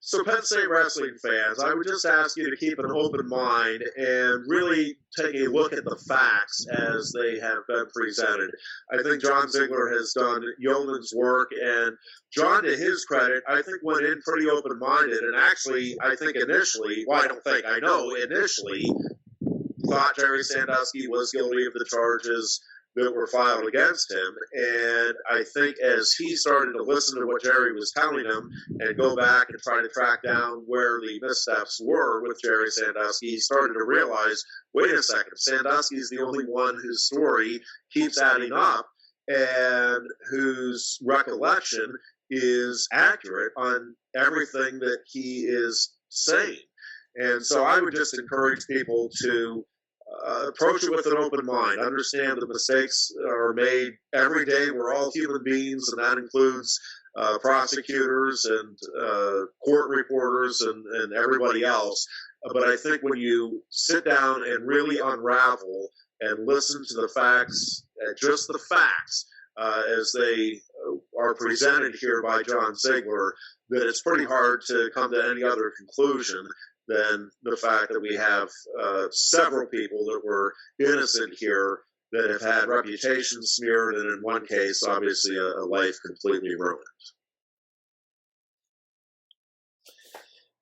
So, Penn State wrestling fans, I would just ask you to keep an open mind and really take a look at the facts as they have been presented. I think John Ziegler has done yeoman's work, and John, to his credit, I think went in pretty open minded. And actually, I think initially, well, I don't think, I know initially, thought Jerry Sandusky was guilty of the charges that were filed against him. And I think as he started to listen to what Jerry was telling him and go back and try to track down where the missteps were with Jerry Sandusky, he started to realize, wait a second, Sandusky's the only one whose story keeps adding up and whose recollection is accurate on everything that he is saying. And so I would just encourage people to approach it with an open mind. Understand that mistakes are made every day. We're all human beings, and that includes prosecutors and court reporters and everybody else. But I think when you sit down and really unravel and listen to the facts, just the facts, as they are presented here by John Ziegler, that it's pretty hard to come to any other conclusion than the fact that we have several people that were innocent here that have had reputations smeared, and in one case, obviously, a life completely ruined.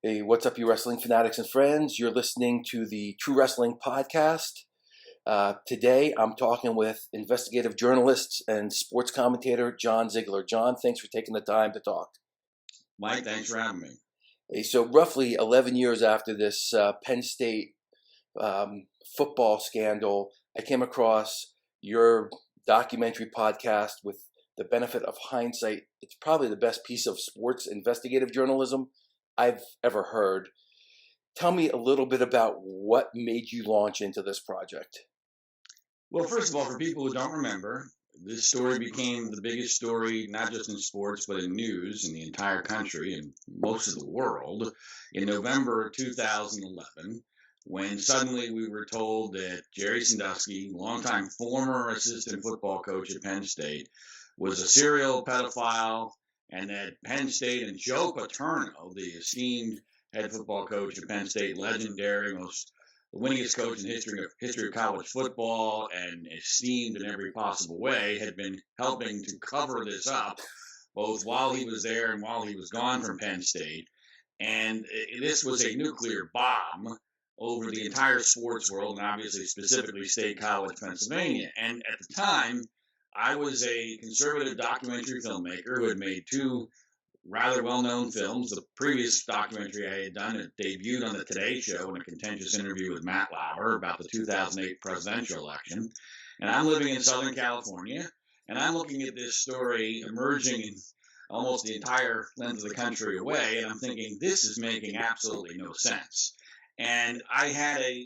Hey, what's up, you wrestling fanatics and friends? You're listening to the True Wrestling Podcast. Today, I'm talking with investigative journalist and sports commentator John Ziegler. John, thanks for taking the time to talk. Mike, thanks for having me. So roughly 11 years after this Penn State football scandal, I came across your documentary podcast. With the benefit of hindsight, it's probably the best piece of sports investigative journalism I've ever heard. Tell me a little bit about what made you launch into this project. Well, first of all, for people who don't remember, this story became the biggest story, not just in sports, but in news in the entire country and most of the world in November 2011, when suddenly we were told that Jerry Sandusky, longtime former assistant football coach at Penn State, was a serial pedophile, and that Penn State and Joe Paterno, the esteemed head football coach at Penn State, legendary, the winningest coach in history of college football, and esteemed in every possible way, had been helping to cover this up, both while he was there and while he was gone from Penn State. And this was a nuclear bomb over the entire sports world, and obviously specifically State College, Pennsylvania. And at the time, I was a conservative documentary filmmaker who had made two rather well-known films. The previous documentary I had done, it debuted on the Today Show in a contentious interview with Matt Lauer about the 2008 presidential election. And I'm living in Southern California, and I'm looking at this story emerging in almost the entire length of the country away, and I'm thinking, this is making absolutely no sense. And I had a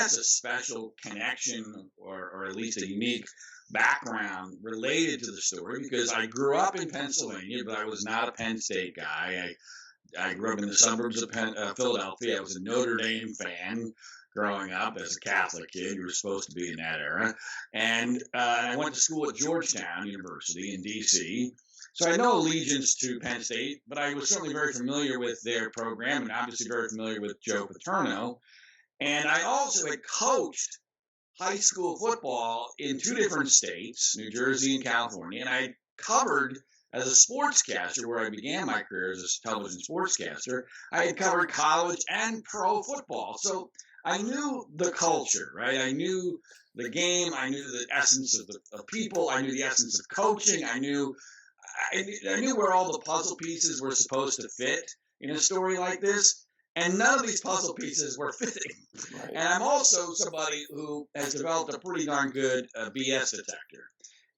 special connection, or at least a unique background related to the story, because I grew up in Pennsylvania, but I was not a Penn State guy. I grew up in the suburbs of Philadelphia. I was a Notre Dame fan growing up as a Catholic kid. You were supposed to be in that era. And I went to school at Georgetown University in D.C., so I had no allegiance to Penn State, but I was certainly very familiar with their program and obviously very familiar with Joe Paterno. And I also had coached high school football in two different states, New Jersey and California, and I covered, as a sportscaster, where I began my career as a television sportscaster, I had covered college and pro football. So I knew the culture, right? I knew the game. I knew the essence of people. I knew the essence of coaching. I knew where all the puzzle pieces were supposed to fit in a story like this. And none of these puzzle pieces were fitting. Right. And I'm also somebody who has developed a pretty darn good BS detector.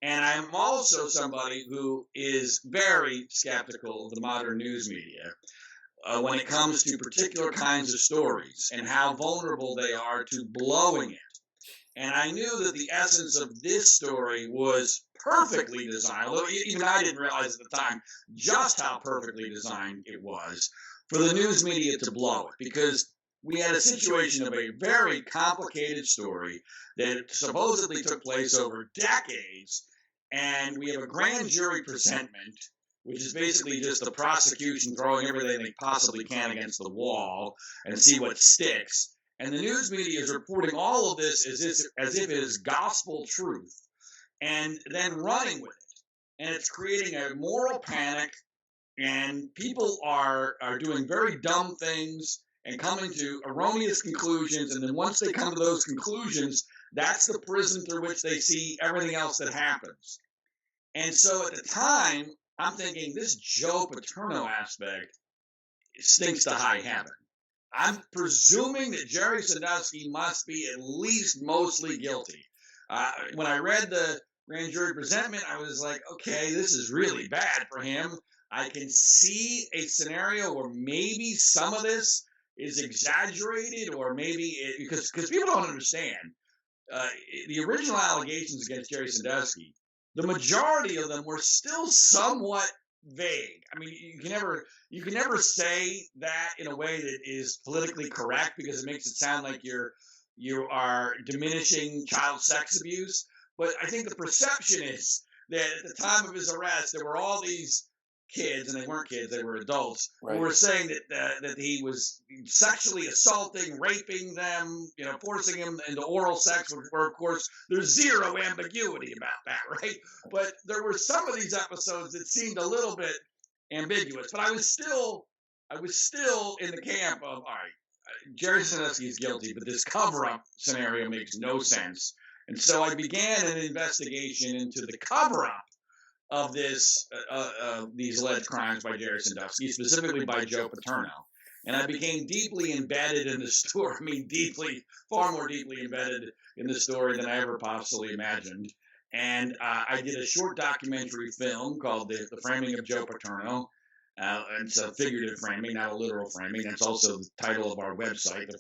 And I'm also somebody who is very skeptical of the modern news media when it comes to particular kinds of stories and how vulnerable they are to blowing it. And I knew that the essence of this story was perfectly designed, although even I didn't realize at the time just how perfectly designed it was, for the news media to blow it, because we had a situation of a very complicated story that supposedly took place over decades, and we have a grand jury presentment which is basically just the prosecution throwing everything they possibly can against the wall and see what sticks. And the news media is reporting all of this as if it is gospel truth, and then running with it. And it's creating a moral panic, and people are doing very dumb things and coming to erroneous conclusions. And then once they come to those conclusions, that's the prism through which they see everything else that happens. And so at the time, I'm thinking this Joe Paterno aspect stinks to high heaven. I'm presuming that Jerry Sandusky must be at least mostly guilty. When I read the grand jury presentment, I was like, okay, this is really bad for him. I can see a scenario where maybe some of this is exaggerated, or maybe because people don't understand the original allegations against Jerry Sandusky. The majority of them were still somewhat vague. I mean, you can never say that in a way that is politically correct, because it makes it sound like you are diminishing child sex abuse. But I think the perception is that at the time of his arrest, there were all these kids, and they weren't kids, they were adults, right, who were saying that he was sexually assaulting, raping them, forcing them into oral sex, where of course there's zero ambiguity about that, right? But there were some of these episodes that seemed a little bit ambiguous. But I was still in the camp of, all right, Jerry Sandusky is guilty, but this cover-up scenario makes no sense. And so I began an investigation into the cover-up of these alleged crimes by Jerry Sandusky, specifically by Joe Paterno. And I became deeply embedded in the story. I mean, far more deeply embedded in the story than I ever possibly imagined. And I did a short documentary film called The Framing of Joe Paterno. It's a figurative framing, not a literal framing. That's also the title of our website,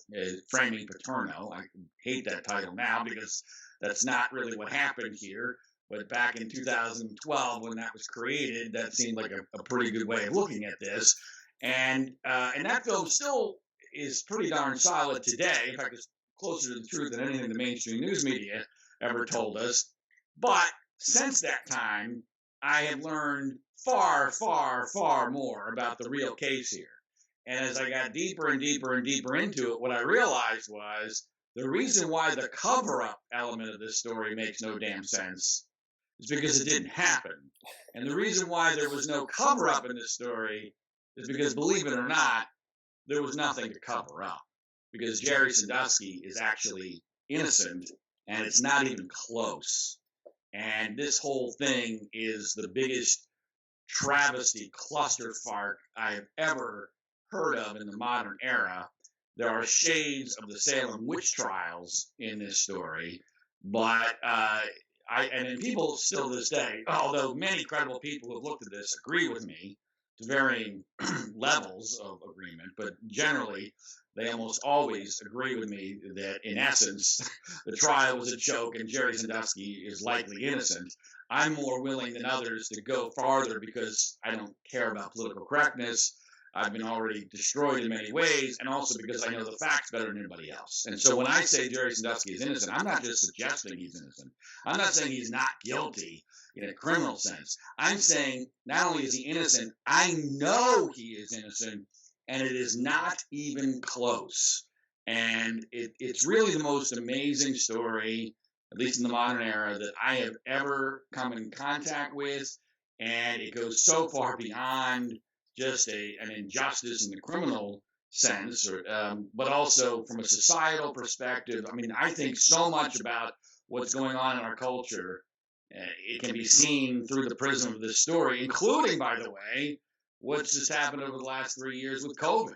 Framing Paterno. I hate that title now because that's not really what happened here. But back in 2012, when that was created, that seemed like a pretty good way of looking at this. And that film still is pretty darn solid today. In fact, it's closer to the truth than anything the mainstream news media ever told us. But since that time, I have learned far, far, far more about the real case here. And as I got deeper and deeper and deeper into it, what I realized was the reason why the cover-up element of this story makes no damn sense is because it didn't happen. And the reason why there was no cover-up in this story is because, believe it or not, there was nothing to cover up. Because Jerry Sandusky is actually innocent, and it's not even close. And this whole thing is the biggest travesty clusterfuck I have ever heard of in the modern era. There are shades of the Salem witch trials in this story, but and people still to this day, although many credible people who have looked at this agree with me to varying levels of agreement, but generally they almost always agree with me that in essence the trial was a joke and Jerry Sandusky is likely innocent. I'm more willing than others to go farther because I don't care about political correctness. I've been already destroyed in many ways, and also because I know the facts better than anybody else. And so when I say Jerry Sandusky is innocent, I'm not just suggesting he's innocent. I'm not saying he's not guilty in a criminal sense. I'm saying not only is he innocent, I know he is innocent, and it is not even close. And it's really the most amazing story, at least in the modern era, that I have ever come in contact with, and it goes so far beyond just an injustice in the criminal sense, but also from a societal perspective. I mean, I think so much about what's going on in our culture. It can be seen through the prism of this story, including, by the way, what's just happened over the last 3 years with COVID.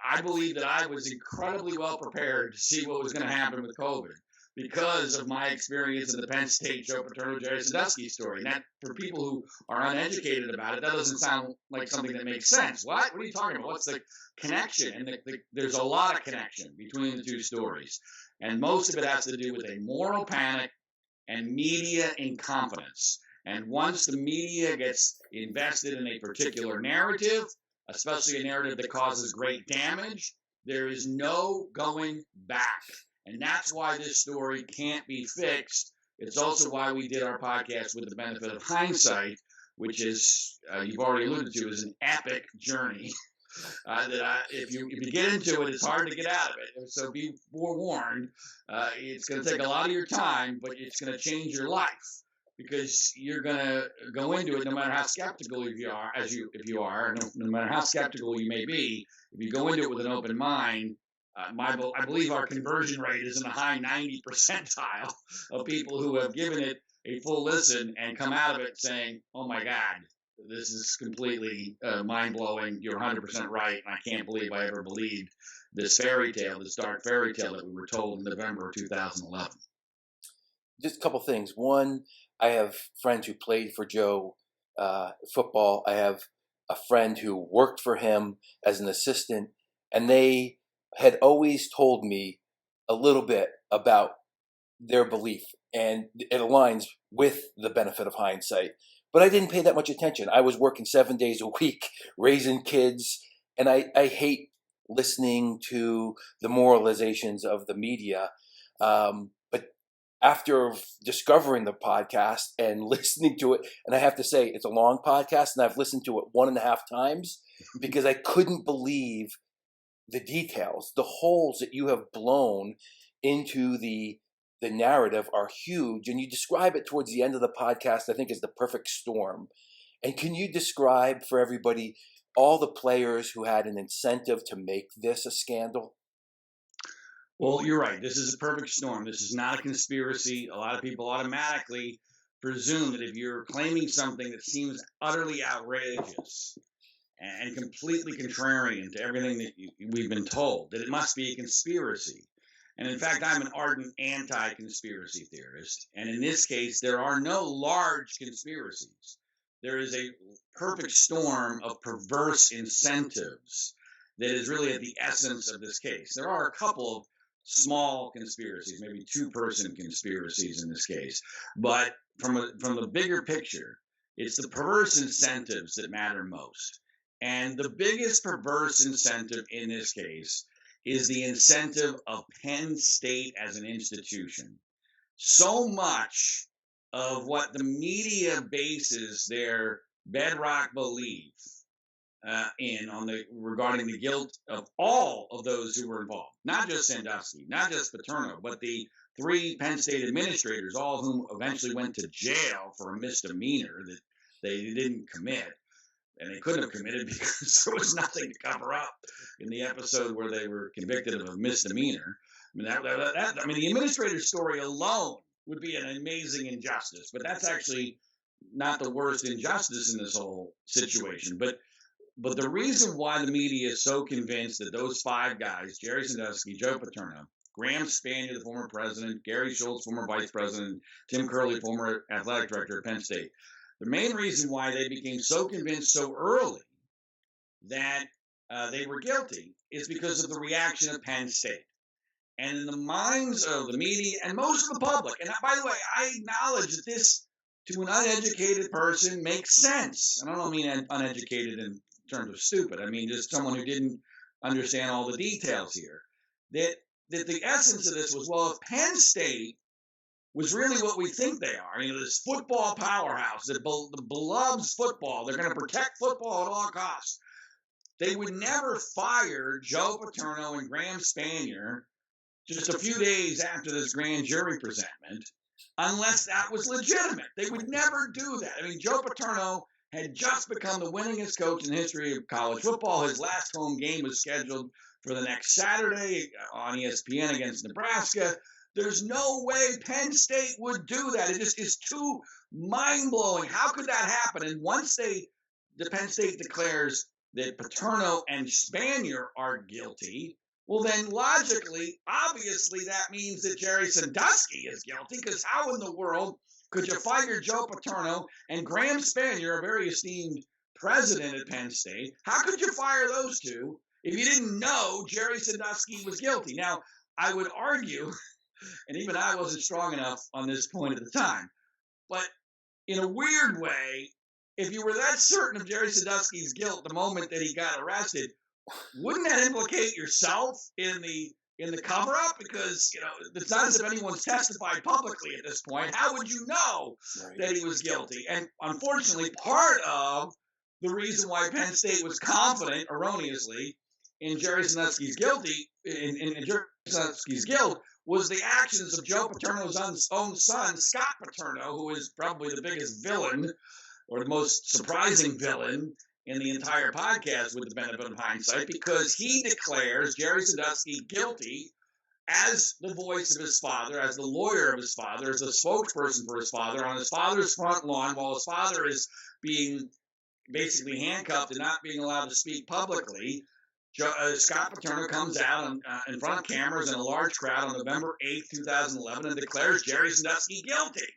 I believe that I was incredibly well prepared to see what was going to happen with COVID because of my experience in the Penn State Joe Paterno, Jerry Sandusky story. And that, for people who are uneducated about it, that doesn't sound like something that makes sense. What are you talking about? What's the connection? And there's a lot of connection between the two stories. And most of it has to do with a moral panic and media incompetence. And once the media gets invested in a particular narrative, especially a narrative that causes great damage, there is no going back. And that's why this story can't be fixed. It's also why we did our podcast with the benefit of hindsight, which is, you've already alluded to, is an epic journey. If you get into it, it's hard to get out of it. So be forewarned. It's going to take a lot of your time, but it's going to change your life, because you're going to go into it no matter how skeptical you are, no matter how skeptical you may be. If you go into it with an open mind, I believe our conversion rate is in the high 90 percentile of people who have given it a full listen and come out of it saying, "Oh my God, this is completely mind-blowing. You're 100% right. And I can't believe I ever believed this fairy tale, this dark fairy tale that we were told in November of 2011. Just a couple things. One, I have friends who played for Joe football. I have a friend who worked for him as an assistant, and they had always told me a little bit about their belief, and it aligns with the benefit of hindsight. But I didn't pay that much attention. I was working 7 days a week, raising kids, and I hate listening to the moralizations of the media. But after discovering the podcast and listening to it, and I have to say, it's a long podcast, and I've listened to it 1.5 times because I couldn't believe the details. The holes that you have blown into the narrative are huge, and you describe it towards the end of the podcast, I think, as the perfect storm. And can you describe for everybody all the players who had an incentive to make this a scandal? Well, you're right. This is a perfect storm. This is not a conspiracy. A lot of people automatically presume that if you're claiming something that seems utterly outrageous and completely contrarian to everything that we've been told, that it must be a conspiracy. And in fact, I'm an ardent anti-conspiracy theorist. And in this case, there are no large conspiracies. There is a perfect storm of perverse incentives that is really at the essence of this case. There are a couple of small conspiracies, maybe two-person conspiracies in this case. But from the bigger picture, it's the perverse incentives that matter most. And the biggest perverse incentive in this case is the incentive of Penn State as an institution. So much of what the media bases their bedrock belief regarding the guilt of all of those who were involved, not just Sandusky, not just Paterno, but the 3 Penn State administrators, all of whom eventually went to jail for a misdemeanor that they didn't commit. And they couldn't have committed because there was nothing to cover up in the episode where they were convicted of a misdemeanor. I mean, the administrator's story alone would be an amazing injustice, but that's actually not the worst injustice in this whole situation. But the reason why the media is so convinced that those 5 guys, Jerry Sandusky, Joe Paterno, Graham Spanier, the former president, Gary Schultz, former vice president, Tim Curley, former athletic director at Penn State, the main reason why they became so convinced so early that they were guilty is because of the reaction of Penn State. And in the minds of the media and most of the public, and by the way, I acknowledge that this, to an uneducated person, makes sense. And I don't mean uneducated in terms of stupid. I mean just someone who didn't understand all the details here. That the essence of this was, well, if Penn State was really what we think they are, this football powerhouse that loves football, they're going to protect football at all costs, they would never fire Joe Paterno and Graham Spanier just a few days after this grand jury presentment unless that was legitimate. They would never do that. I mean, Joe Paterno had just become the winningest coach in the history of college football. His last home game was scheduled for the next Saturday on ESPN against Nebraska. There's no way Penn State would do that. It just is too mind-blowing. How could that happen? And once the Penn State declares that Paterno and Spanier are guilty, well, then logically, obviously, that means that Jerry Sandusky is guilty, because how in the world could you fire Joe Paterno and Graham Spanier, a very esteemed president at Penn State? How could you fire those two if you didn't know Jerry Sandusky was guilty? Now, I would argue, and even I wasn't strong enough on this point at the time, but in a weird way, if you were that certain of Jerry Sandusky's guilt the moment that he got arrested, wouldn't that implicate yourself in the in the cover-up? Because, it's not as if anyone's testified publicly at this point. How would you know that he was guilty? And unfortunately, part of the reason why Penn State was confident, erroneously, in Jerry Sandusky's guilt was the actions of Joe Paterno's own son, Scott Paterno, who is probably the biggest villain, or the most surprising villain, in the entire podcast with the benefit of hindsight, because he declares Jerry Sandusky guilty as the voice of his father, as the lawyer of his father, as the spokesperson for his father, on his father's front lawn, while his father is being basically handcuffed and not being allowed to speak publicly. Scott Paterno comes out in front of cameras in a large crowd on November 8th, 2011, and declares Jerry Sandusky guilty.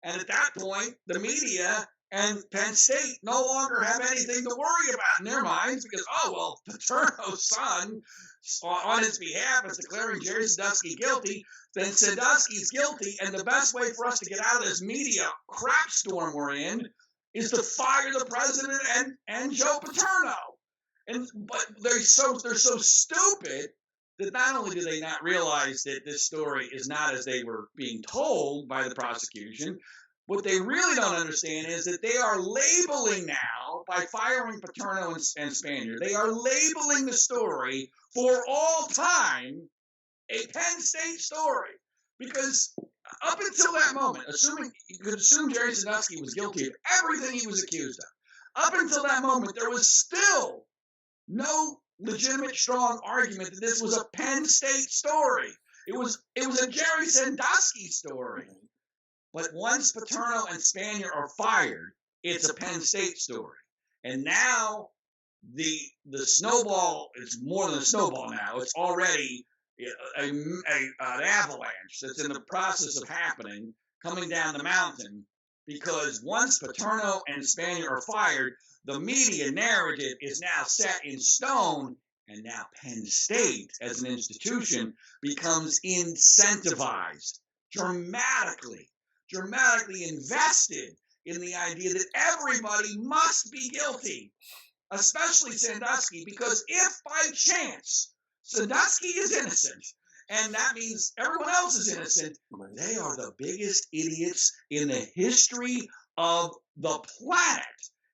And at that point, the media and Penn State no longer have anything to worry about in their minds because, Paterno's son, on his behalf, is declaring Jerry Sandusky guilty, then Sandusky's guilty, and the best way for us to get out of this media crap storm we're in is to fire the president and Joe Paterno. But they're so stupid that not only do they not realize that this story is not as they were being told by the prosecution, what they really don't understand is that they are labeling now, by firing Paterno and Spanier, they are labeling the story for all time a Penn State story. Because up until that moment, you could assume Jerry Sandusky was guilty of everything he was accused of. Up until that moment, there was still no legitimate, strong argument that this was a Penn State story. It was a Jerry Sandusky story. But once Paterno and Spanier are fired, it's a Penn State story. And now the snowball is more than a snowball now. It's already an avalanche that's in the process of happening, coming down the mountain, because once Paterno and Spanier are fired, the media narrative is now set in stone, and now Penn State, as an institution, becomes incentivized, dramatically invested in the idea that everybody must be guilty, especially Sandusky, because if by chance Sandusky is innocent, and that means everyone else is innocent, they are the biggest idiots in the history of the planet.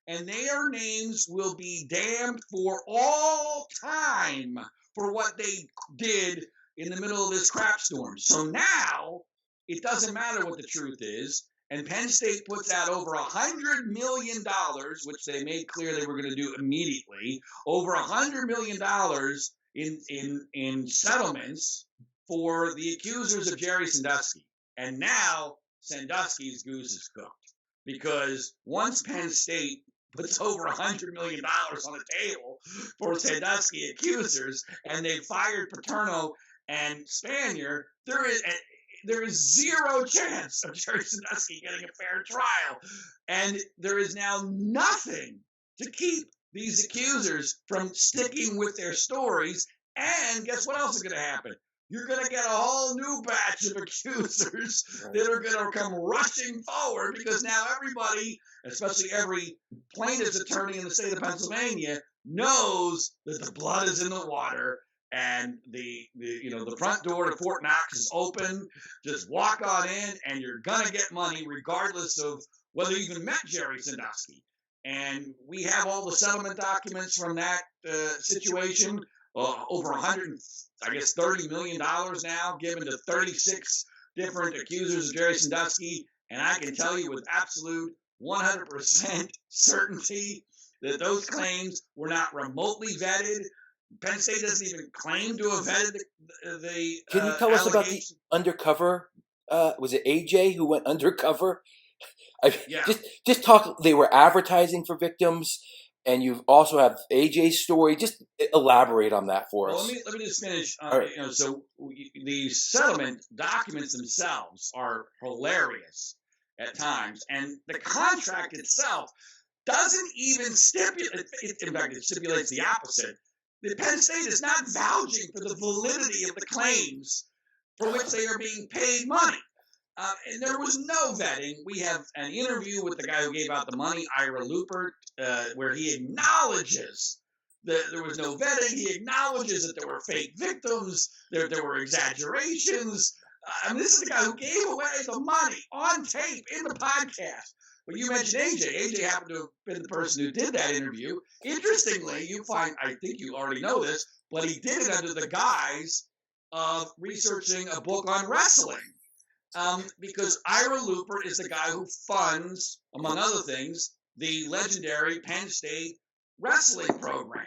And their names will be damned for all time for what they did in the middle of this crap storm. So now it doesn't matter what the truth is. And Penn State puts out over $100 million, which they made clear they were going to do immediately, over $100 million in settlements for the accusers of Jerry Sandusky. And now Sandusky's goose is cooked. Because once Penn State puts over $100 million on the table for Sandusky accusers, and they fired Paterno and Spanier, there is zero chance of Jerry Sandusky getting a fair trial. And there is now nothing to keep these accusers from sticking with their stories. And guess what else is going to happen? You're going to get a whole new batch of accusers that are going to come rushing forward, because now everybody, especially every plaintiff's attorney in the state of Pennsylvania, knows that the blood is in the water and the front door to Fort Knox is open. Just walk on in and you're going to get money regardless of whether you even met Jerry Sandusky. And we have all the settlement documents from that situation. Over $30 million now given to 36 different accusers of Jerry Sandusky. And I can tell you with absolute 100% certainty that those claims were not remotely vetted. Penn State doesn't even claim to have vetted the Can you tell us about the undercover? Was it AJ who went undercover? Yeah. Just talk. They were advertising for victims. And you also have AJ's story. Just elaborate on that for us. Let me just finish. Right. So the settlement documents themselves are hilarious at times, and the contract itself doesn't even stipulate. In fact, it stipulates the opposite. The Penn State is not vouching for the validity of the claims for which they are being paid money. And there was no vetting. We have an interview with the guy who gave out the money, Ira Lupert, where he acknowledges There was no vetting. He acknowledges that there were fake victims. There were exaggerations. I mean, this is the guy who gave away the money on tape in the podcast. But you mentioned AJ. AJ happened to have been the person who did that interview. Interestingly, you find, I think you already know this, but he did it under the guise of researching a book on wrestling. Because Ira Looper is the guy who funds, among other things, the legendary Penn State wrestling program.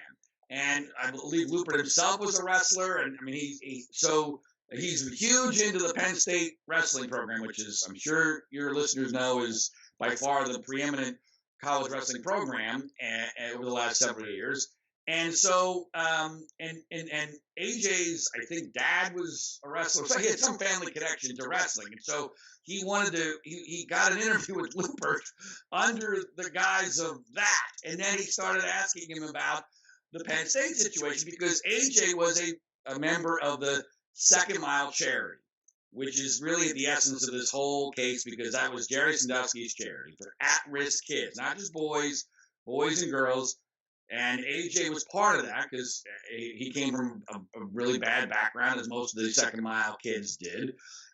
And I believe Looper himself was a wrestler. And I mean, he's huge into the Penn State wrestling program, which is, I'm sure your listeners know, is by far the preeminent college wrestling program over the last several years. And so, and AJ's, I think, dad was a wrestler, so he had some family connection to wrestling. And so he got an interview with Looper under the guise of that. And then he started asking him about the Penn State situation, because AJ was a member of the Second Mile Charity, which is really the essence of this whole case, because that was Jerry Sandusky's charity for at-risk kids, not just boys and girls. And AJ was part of that because he came from a really bad background, as most of the Second Mile kids did.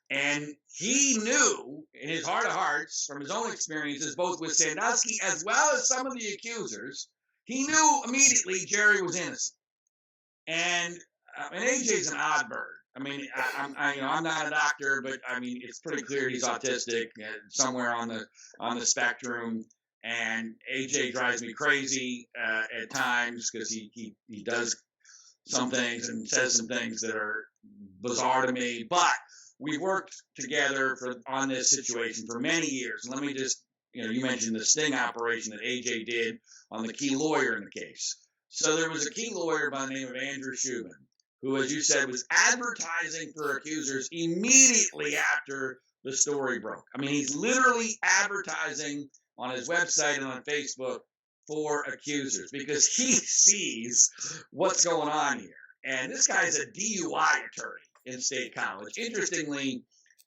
And he knew in his heart of hearts, from his own experiences, both with Sandusky as well as some of the accusers, he knew immediately Jerry was innocent. And AJ's an odd bird. I mean, I'm not a doctor, but I mean, it's pretty clear he's autistic, somewhere on the spectrum. And AJ drives me crazy at times, because he does some things and says some things that are bizarre to me. But we've worked together on this situation for many years. And let me just, you mentioned the sting operation that AJ did on the key lawyer in the case. So there was a key lawyer by the name of Andrew Shubin, who, as you said, was advertising for accusers immediately after the story broke. I mean, he's literally advertising on his website and on Facebook for accusers, because he sees what's going on here. And this guy's a DUI attorney in State College. Interestingly,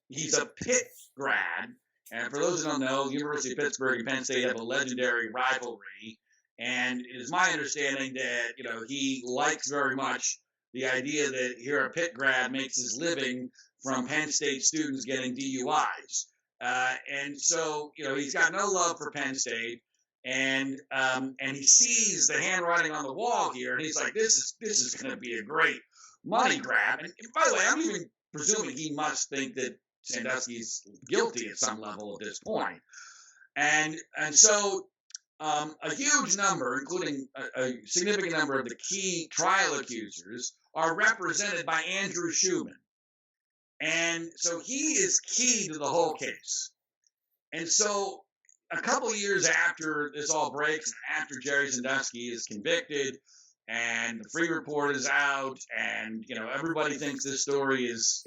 he's a Pitt grad. And for those who don't know, the University of Pittsburgh and Penn State have a legendary rivalry. And it is my understanding that, he likes very much the idea that here a Pitt grad makes his living from Penn State students getting DUIs. And so, he's got no love for Penn State, and he sees the handwriting on the wall here, and he's like, this is going to be a great money grab. And by the way, I'm even presuming he must think that Sandusky's guilty at some level at this point. And so a huge number, including a significant number of the key trial accusers, are represented by Andrew Shubin. And so he is key to the whole case. And so a couple of years after this all breaks, after Jerry Sandusky is convicted and the Free Report is out, and everybody thinks this story is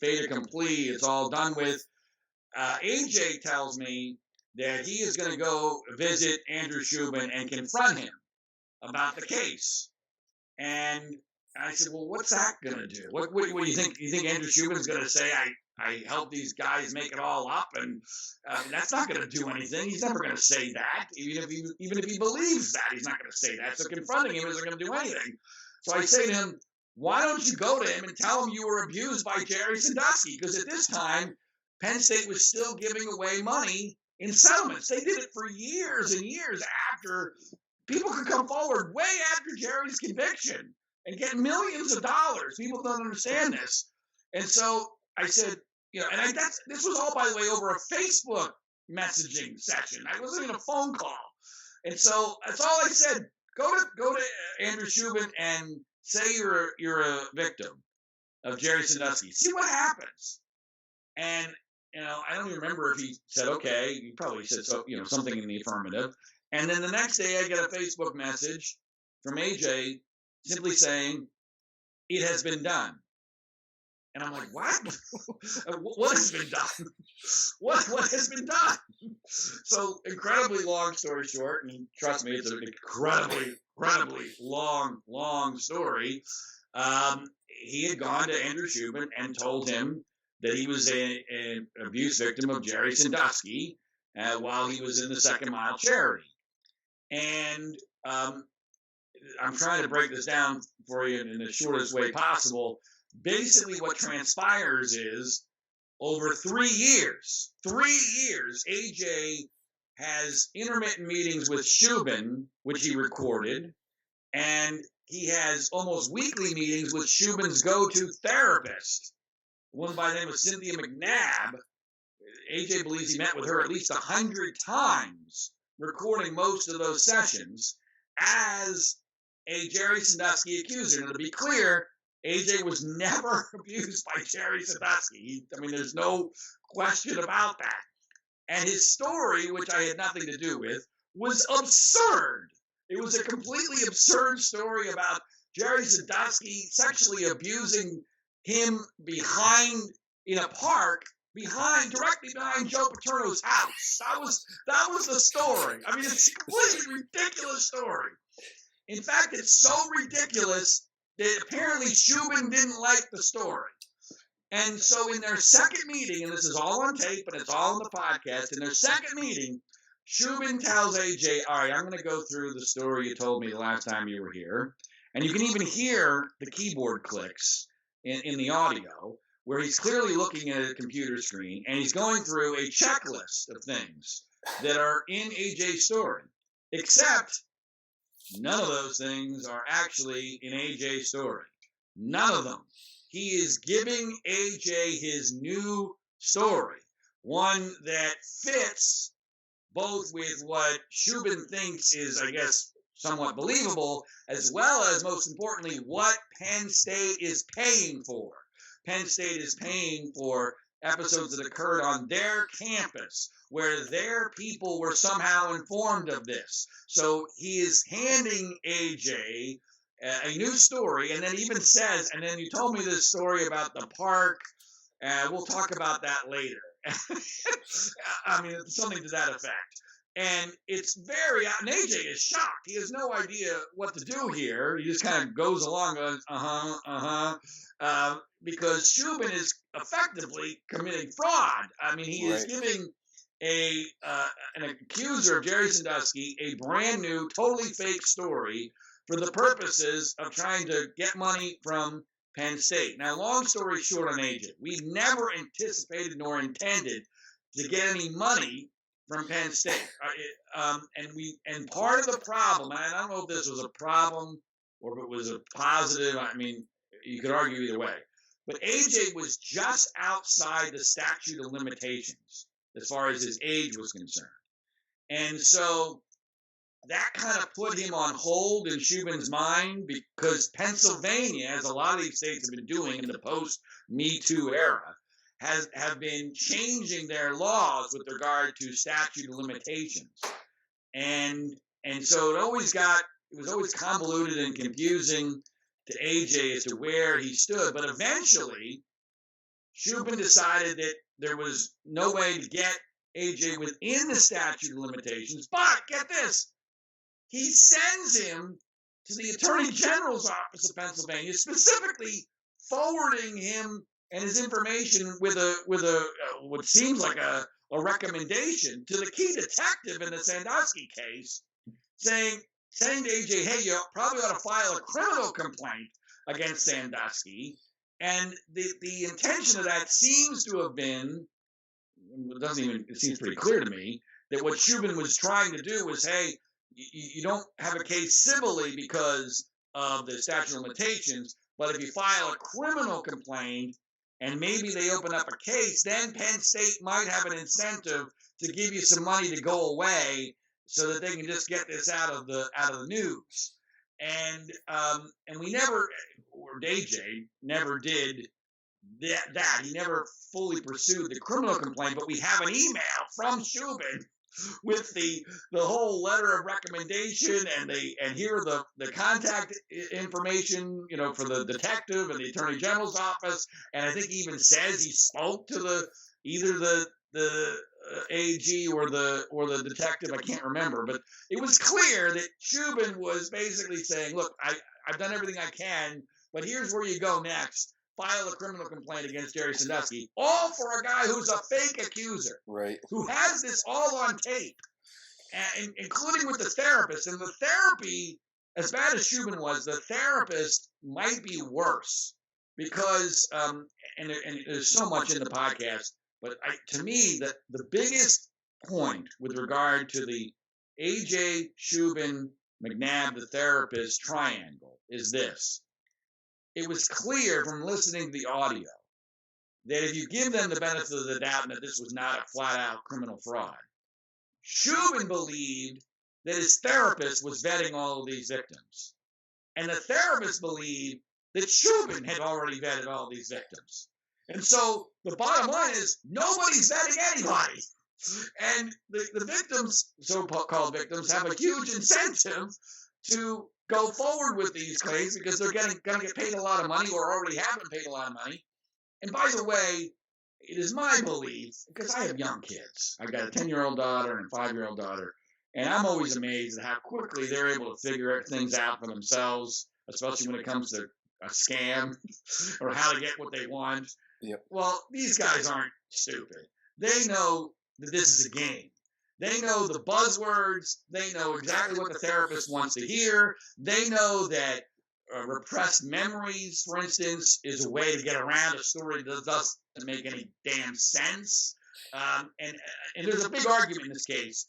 fait accompli, it's all done with, AJ tells me that he is going to go visit Andrew Shubin and confront him about the case. And I said, well, what's that going to do? What do you think? You think Andrew Shubin's going to say, I helped these guys make it all up? And that's not going to do anything. He's never going to say that. Even if he believes that, he's not going to say that. So confronting him isn't going to do anything. So I say to him, why don't you go to him and tell him you were abused by Jerry Sandusky? Because at this time, Penn State was still giving away money in settlements. They did it for years and years after. People could come forward way after Jerry's conviction and get millions of dollars. People don't understand this. And so I said, this was all, by the way, over a Facebook messaging session. I wasn't even a phone call. And so that's all I said. Go to Andrew Shubin and say you're a victim of Jerry Sandusky. See what happens. And I don't even remember if he said okay. He probably said something in the affirmative. And then the next day, I get a Facebook message from AJ simply saying, it has been done. And I'm like, what? What has been done? What has been done? So incredibly long story short, and trust me, it's an incredibly long story. He had gone to Andrew Shubin and told him that he was an abuse victim of Jerry Sandusky while he was in the Second Mile Charity. And I'm trying to break this down for you in the shortest way possible. Basically, what transpires is over 3 years, AJ has intermittent meetings with Shubin, which he recorded, and he has almost weekly meetings with Shubin's go-to therapist, one by the name of Cynthia McNabb. AJ believes he met with her at least 100 times, recording most of those sessions as a Jerry Sandusky accuser. And to be clear, AJ was never abused by Jerry Sandusky. I mean, there's no question about that. And his story, which I had nothing to do with, was absurd. It was a completely absurd story about Jerry Sandusky sexually abusing him in a park directly behind Joe Paterno's house. That was the story. I mean, it's a completely ridiculous story. In fact, it's so ridiculous that apparently Shubin didn't like the story. And so in their second meeting, and this is all on tape, and it's all on the podcast, in their second meeting, Shubin tells AJ, all right, I'm going to go through the story you told me the last time you were here. And you can even hear the keyboard clicks in the audio, where he's clearly looking at a computer screen, and he's going through a checklist of things that are in AJ's story, except none of those things are actually in AJ's story. None of them. He is giving AJ his new story, one that fits both with what Shubin thinks is, I guess, somewhat believable, as well as, most importantly, what Penn State is paying for. Penn State is paying for episodes that occurred on their campus, where their people were somehow informed of this. So he is handing AJ a new story, and then even says, and then you told me this story about the park, we'll talk about that later. I mean, something to that effect. And it's and AJ is shocked. He has no idea what to do here. He just kind of goes along, goes, because Shubin is effectively committing fraud. I mean, he is giving an accuser of Jerry Sandusky a brand new, totally fake story for the purposes of trying to get money from Penn State. Now, long story short on AJ, we never anticipated nor intended to get any money from Penn State. And part of the problem, and I don't know if this was a problem or if it was a positive, I mean, you could argue either way, but AJ was just outside the statute of limitations as far as his age was concerned. And so that kind of put him on hold in Shubin's mind, because Pennsylvania, as a lot of these states have been doing in the post-Me Too era, have been changing their laws with regard to statute of limitations. And so it was always convoluted and confusing to AJ as to where he stood. But eventually, Shubin decided that there was no way to get AJ within the statute of limitations. But get this, he sends him to the Attorney General's office of Pennsylvania, specifically forwarding him and his information with a what seems like a recommendation to the key detective in the Sandusky case, saying to AJ, hey, you probably ought to file a criminal complaint against Sandusky. And the intention of that seems to have been, it seems pretty clear to me, that what Shubin was trying to do was, hey, you don't have a case civilly because of the statute of limitations, but if you file a criminal complaint and maybe they open up a case, then Penn State might have an incentive to give you some money to go away so that they can just get this out of the news. And we never, or AJ never did that. He never fully pursued the criminal complaint, but we have an email from Shubin with the whole letter of recommendation and here are the contact information, for the detective and the Attorney General's office, and I think he even says he spoke to either the AG or the detective, I can't remember, but it was clear that Shubin was basically saying, look, I've done everything I can, but here's where you go next. File a criminal complaint against Jerry Sandusky, all for a guy who's a fake accuser, right? Who has this all on tape, and including with the therapist. And the therapy as bad as Shubin was, the therapist might be worse because, and there's so much in the podcast, but to me, the biggest point with regard to the A.J. Shubin McNabb, the therapist triangle is this. It was clear from listening to the audio that if you give them the benefit of the doubt and that this was not a flat-out criminal fraud, Shubin believed that his therapist was vetting all of these victims. And the therapist believed that Shubin had already vetted all these victims. And so the bottom line is nobody's vetting anybody. And the victims, so-called victims, have a huge incentive to go forward with these claims because they're going to get paid a lot of money or already have been paid a lot of money. And by the way, it is my belief, because I have young kids. I've got a 10-year-old daughter and a 5-year-old daughter. And I'm always amazed at how quickly they're able to figure things out for themselves, especially when it comes to a scam or how to get what they want. Yep. Well, these guys aren't stupid. They know that this is a game. They know the buzzwords. They know exactly what the therapist wants to hear. They know that repressed memories, for instance, is a way to get around a story that doesn't make any damn sense. And there's a big argument in this case.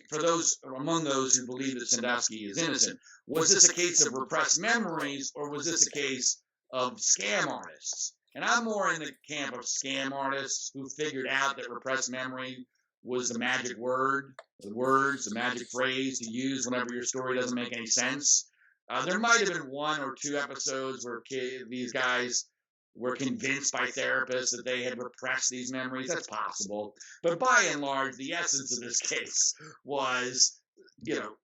For those among those who believe that Sandusky is innocent, was this a case of repressed memories or was this a case of scam artists? And I'm more in the camp of scam artists who figured out that repressed memory was the magic word, the magic phrase to use whenever your story doesn't make any sense. There might have been 1 or 2 episodes where these guys were convinced by therapists that they had repressed these memories. That's possible. But by and large, the essence of this case was,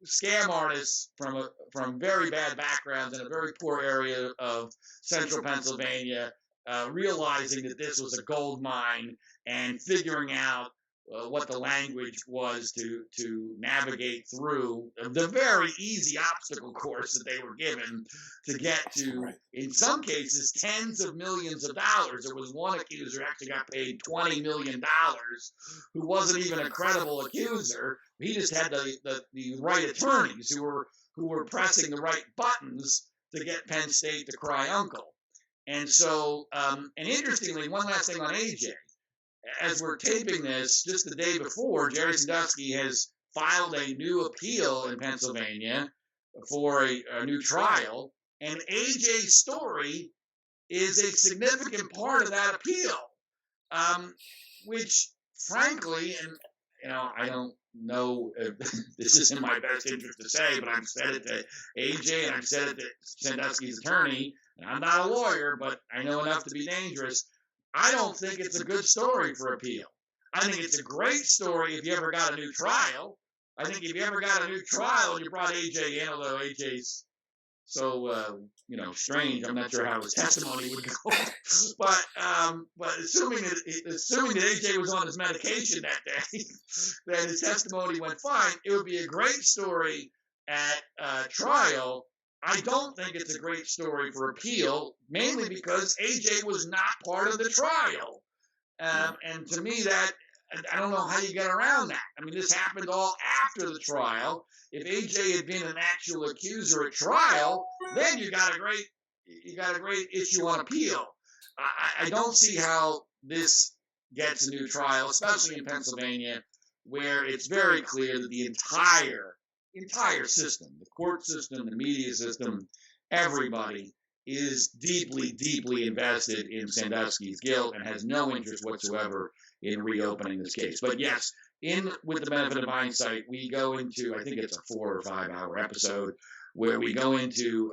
scam artists from very bad backgrounds in a very poor area of central Pennsylvania, realizing that this was a gold mine and figuring out what the language was to navigate through the very easy obstacle course that they were given to get to, in some cases, tens of millions of dollars. There was one accuser who actually got paid $20 million, who wasn't even a credible accuser. He just had the right attorneys who were pressing the right buttons to get Penn State to cry uncle. And so, and interestingly, one last thing on AJ. As we're taping this, just the day before, Jerry Sandusky has filed a new appeal in Pennsylvania for a new trial, and AJ's story is a significant part of that appeal, which, frankly, and I don't know if this is in my best interest to say, but I've said it to AJ and I've said it to Sandusky's attorney, and I'm not a lawyer, but I know enough to be dangerous. I don't think it's a good story for appeal. I think it's a great story if you ever got a new trial. I think if you ever got a new trial and you brought AJ in, although AJ's so, strange, I'm not sure how his testimony would go. But assuming that AJ was on his medication that day, that his testimony went fine, it would be a great story at trial. I don't think it's a great story for appeal, mainly because AJ was not part of the trial. And to me, that I don't know how you get around that. I mean, this happened all after the trial. If AJ had been an actual accuser at trial, then you got a great issue on appeal. I don't see how this gets a new trial, especially in Pennsylvania, where it's very clear that the entire system, the court system, the media system, everybody is deeply, deeply invested in Sandusky's guilt and has no interest whatsoever in reopening this case. But yes, with the benefit of hindsight, we go into, I think it's a 4 or 5 hour episode where we go into,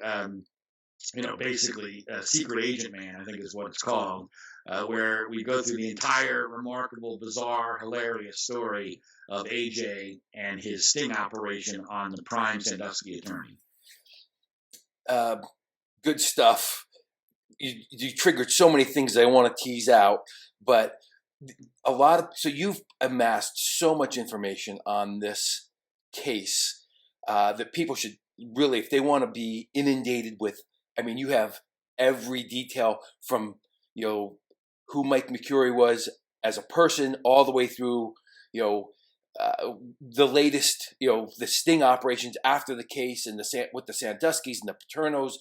basically Secret Agent Man, I think is what it's called, where we go through the entire remarkable, bizarre, hilarious story of AJ and his sting operation on the prime Sandusky attorney. Good stuff. You triggered so many things I want to tease out, but so you've amassed so much information on this case that people should really, if they want to be inundated with, you have every detail from, who Mike McCurry was as a person all the way through, the latest, the sting operations after the case and with the Sandusky's and the Paternos.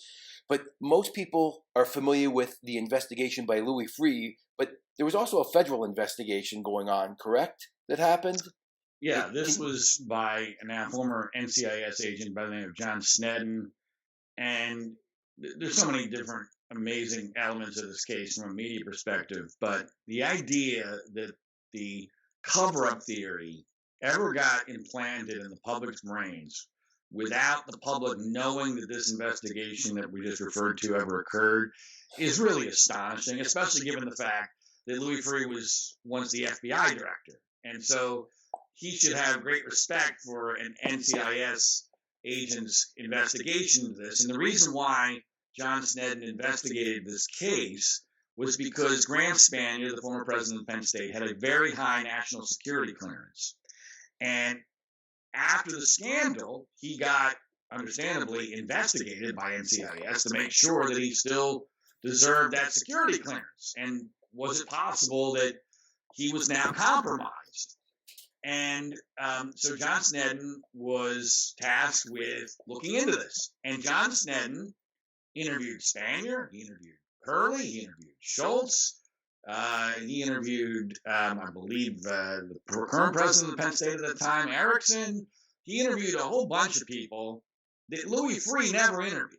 But most people are familiar with the investigation by Louis Freeh, but there was also a federal investigation going on, correct, that happened? Yeah, this was by a now former NCIS agent by the name of John Snedden. And there's so many different amazing elements of this case from a media perspective. But the idea that the cover-up theory ever got implanted in the public's brains without the public knowing that this investigation that we just referred to ever occurred is really astonishing, especially given the fact that Louis Freeh was once the FBI director. And so he should have great respect for an NCIS agent's investigation of this. And the reason why John Snedden investigated this case was because Graham Spanier, the former president of Penn State, had a very high national security clearance. And after the scandal, he got, understandably, investigated by NCIS to make sure that he still deserved that security clearance. And was it possible that he was now compromised? And so John Snedden was tasked with looking into this. And John Snedden interviewed Spanier, he interviewed Curley, he interviewed Schultz, he interviewed, I believe, the current president of Penn State at the time, Erickson. He interviewed a whole bunch of people that Louis Freeh never interviewed.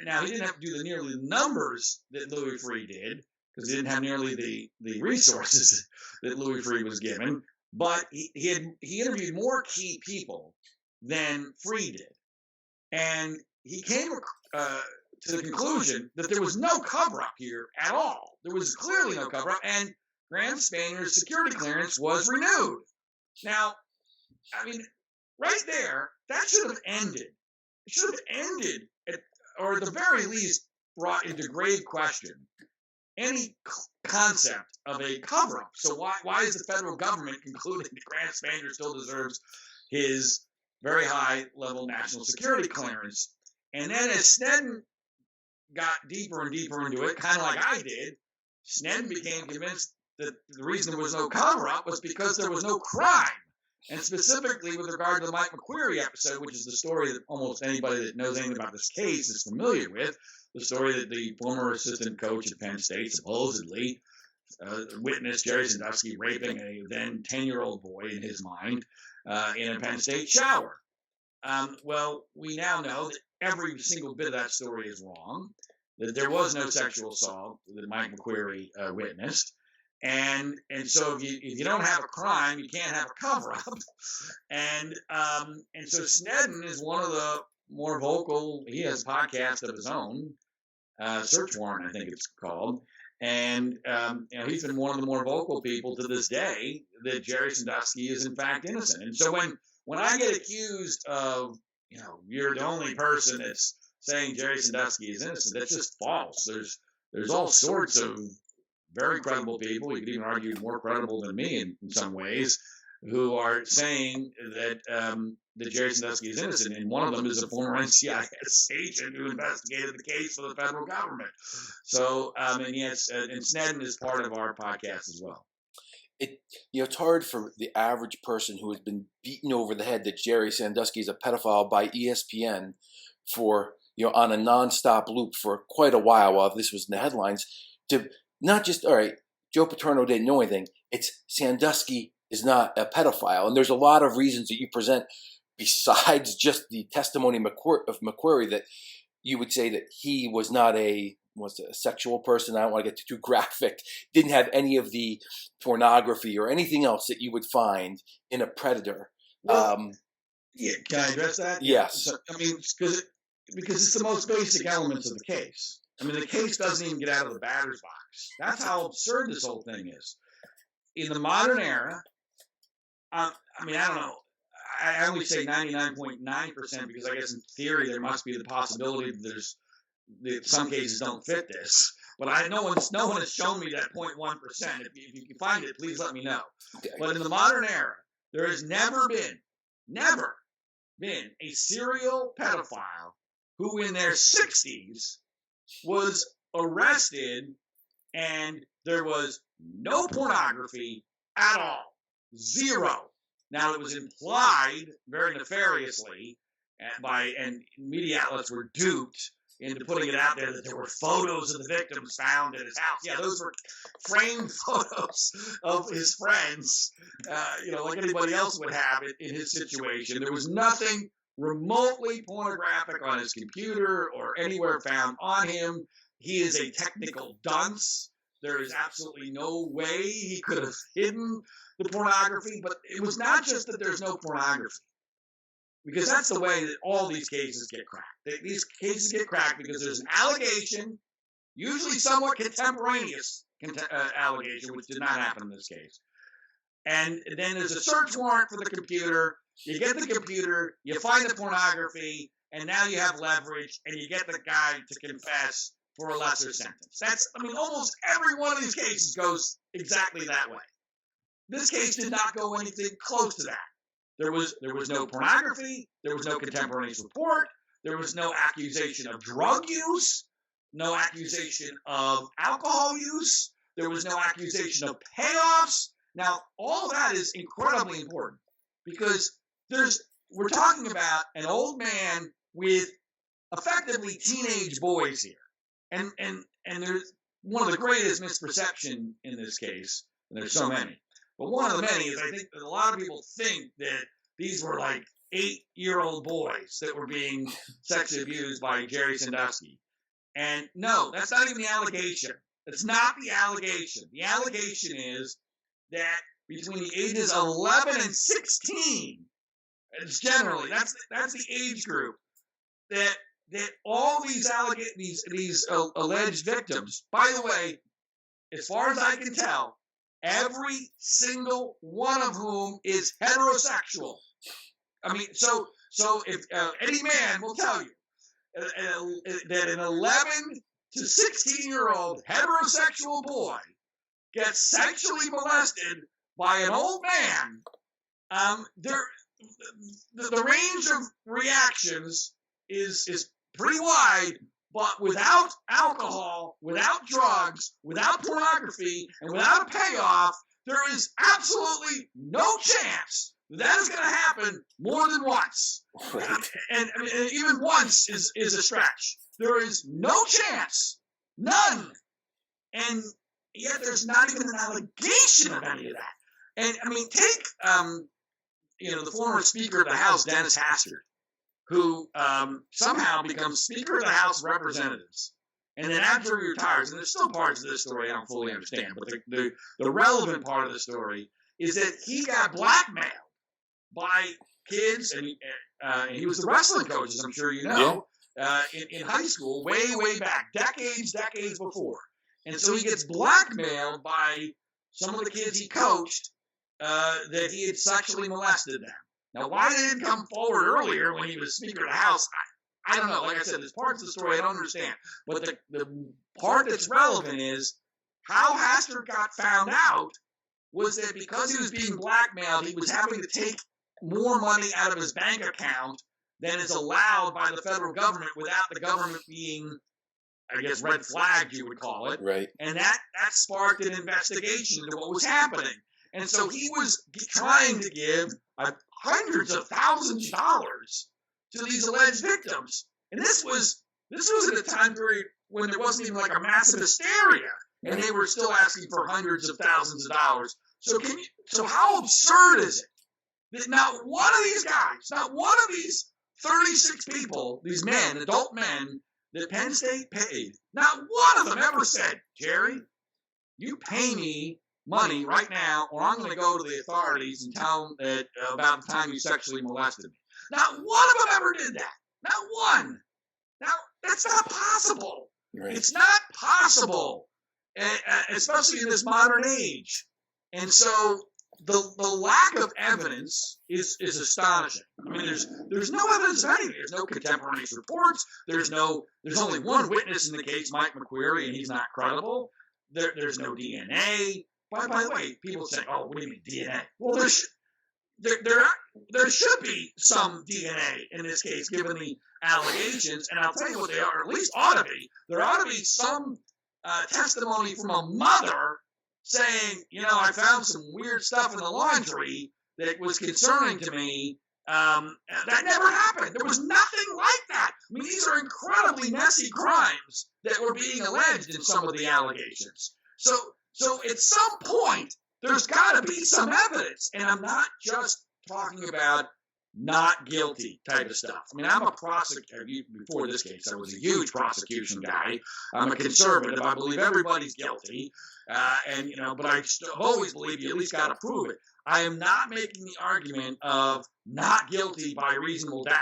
Now, he didn't have to do nearly the numbers that Louis Freeh did, because he didn't have nearly the resources that Louis Freeh was given. But he interviewed more key people than Freeh did. And he came to the conclusion that there was no cover-up here at all. There was clearly no cover-up, and Graham Spanier's security clearance was renewed. Now, I mean, right there, that should have ended. It should have ended, or at the very least, brought into grave question any concept of a cover-up. So why is the federal government concluding that Graham Spanier still deserves his very high-level national security clearance? And then as Snedden got deeper and deeper into it, kind of like I did, Snedden became convinced that the reason there was no cover-up was because there was no crime. And specifically with regard to the Mike McQueary episode, which is the story that almost anybody that knows anything about this case is familiar with, the story that the former assistant coach at Penn State supposedly witnessed Jerry Sandusky raping a then 10-year-old boy in his mind in a Penn State shower. Well, we now know that every single bit of that story is wrong, that there was no sexual assault that Mike McQueary witnessed. And so if you don't have a crime, you can't have a cover-up. And so Snedden is one of the more vocal. He has a podcast of his own, Search Warrant, I think it's called. And he's been one of the more vocal people to this day that Jerry Sandusky is in fact innocent. And so when I get accused of, you're the only person that's saying Jerry Sandusky is innocent, that's just false. There's all sorts of very credible people, you could even argue more credible than me in some ways, who are saying that that Jerry Sandusky is innocent, and one of them is a former NCIS agent who investigated the case for the federal government. So, and Snedden is part of our podcast as well. It's hard for the average person who has been beaten over the head that Jerry Sandusky is a pedophile by ESPN for on a nonstop loop for quite a while this was in the headlines, to not just, all right, Joe Paterno didn't know anything. It's Sandusky is not a pedophile. And there's a lot of reasons that you present besides just the testimony of McQueary that you would say that he was not a sexual person. I don't want to get too graphic. Didn't have any of the pornography or anything else that you would find in a predator. Well, can I address that? Yes. So, because it's the most basic elements of the case. The case doesn't even get out of the batter's box. That's how absurd this whole thing is. In the modern era, I don't know. I only say 99.9% because I guess in theory there must be the possibility that some cases don't fit this. But no one has shown me that 0.1%. If you can find it, please let me know. Okay. But in the modern era, there has never been a serial pedophile who in their 60s was arrested and there was no pornography at all. 0. Now, it was implied very nefariously and media outlets were duped into putting it out there that there were photos of the victims found at his house. Yeah, those were framed photos of his friends, like anybody else would have it in his situation. There was nothing remotely pornographic on his computer or anywhere found on him. He is a technical dunce. There is absolutely no way he could have hidden the pornography, but it was not just that there's no pornography, because that's the way that all these cases get cracked. These cases get cracked because there's an allegation, usually somewhat contemporaneous allegation, which did not happen in this case. And then there's a search warrant for the computer. You get the computer, you find the pornography, and now you have leverage, and you get the guy to confess for a lesser sentence. Almost every one of these cases goes exactly that way. This case did not go anything close to that. There was no pornography. There was no contemporaneous report. There was no accusation of drug use, no accusation of alcohol use. There was no accusation of payoffs. Now, all of that is incredibly important because we're talking about an old man with effectively teenage boys here. And there's one of the greatest misperception in this case, and there's so many. But one of the many is I think that a lot of people think that these were like 8-year-old boys that were being sexually abused by Jerry Sandusky. And no, that's not even the allegation. That's not the allegation. The allegation is that between the ages of 11 and 16, it's generally, that's the age group, that all these alleged victims, by the way, as far as I can tell, every single one of whom is heterosexual. So if any man will tell you that an 11 to 16-year-old heterosexual boy gets sexually molested by an old man, the range of reactions is pretty wide, but without alcohol, without drugs, without pornography, and without a payoff, there is absolutely no chance that is going to happen more than once. And even once is a stretch. There is no chance, none. And yet there's not even an allegation of any of that. And take the former Speaker of the House, Dennis Hastert, who somehow becomes Speaker of the House of Representatives. And then after he retires, and there's still parts of this story I don't fully understand, but the relevant part of the story is that he got blackmailed by kids, and he was the wrestling coach, as I'm sure you know, in high school, way back, decades before. And so he gets blackmailed by some of the kids he coached that he had sexually molested them. Now, why they didn't come forward earlier when he was Speaker of the House, I don't know. Like I said, there's parts of the story I don't understand. But the part that's relevant is how Hastert got found out was that because he was being blackmailed, he was having to take more money out of his bank account than is allowed by the federal government without the government being, I guess, red flagged, you would call it. Right. And that sparked an investigation into what was happening. And so he was trying to give hundreds of thousands of dollars to these alleged victims. And this was at a time period when there wasn't even like a massive hysteria, and they were still asking for hundreds of thousands of dollars. So how absurd is it that not one of these guys, not one of these 36 people, these men, adult men that Penn State paid, not one of them ever said, Jerry, you pay me money right now, or I'm going to go to the authorities and tell them that about the time you sexually molested me. Not one of them ever did that. Not one. Now, that's not possible. Right. It's not possible, especially in this modern age. And so the lack of evidence is astonishing. There's no evidence of anything. There's no contemporaneous reports. There's only one witness in the case, Mike McQuarrie, and he's not credible. There's no DNA. By the way, people say, "Oh, what do you mean DNA?" Well, there should be some DNA in this case, given the allegations, and I'll tell you what they are. Or at least ought to be. There ought to be some testimony from a mother saying, I found some weird stuff in the laundry that was concerning to me. That never happened. There was nothing like that. I mean, these are incredibly messy crimes that were being alleged in some of the allegations. So at some point, there's got to be some evidence. And I'm not just talking about not guilty type of stuff. I mean, I'm a prosecutor. Before this case, I was a huge prosecution guy. I'm a conservative. I believe everybody's guilty. But I always believe you at least got to prove it. I am not making the argument of not guilty by reasonable doubt.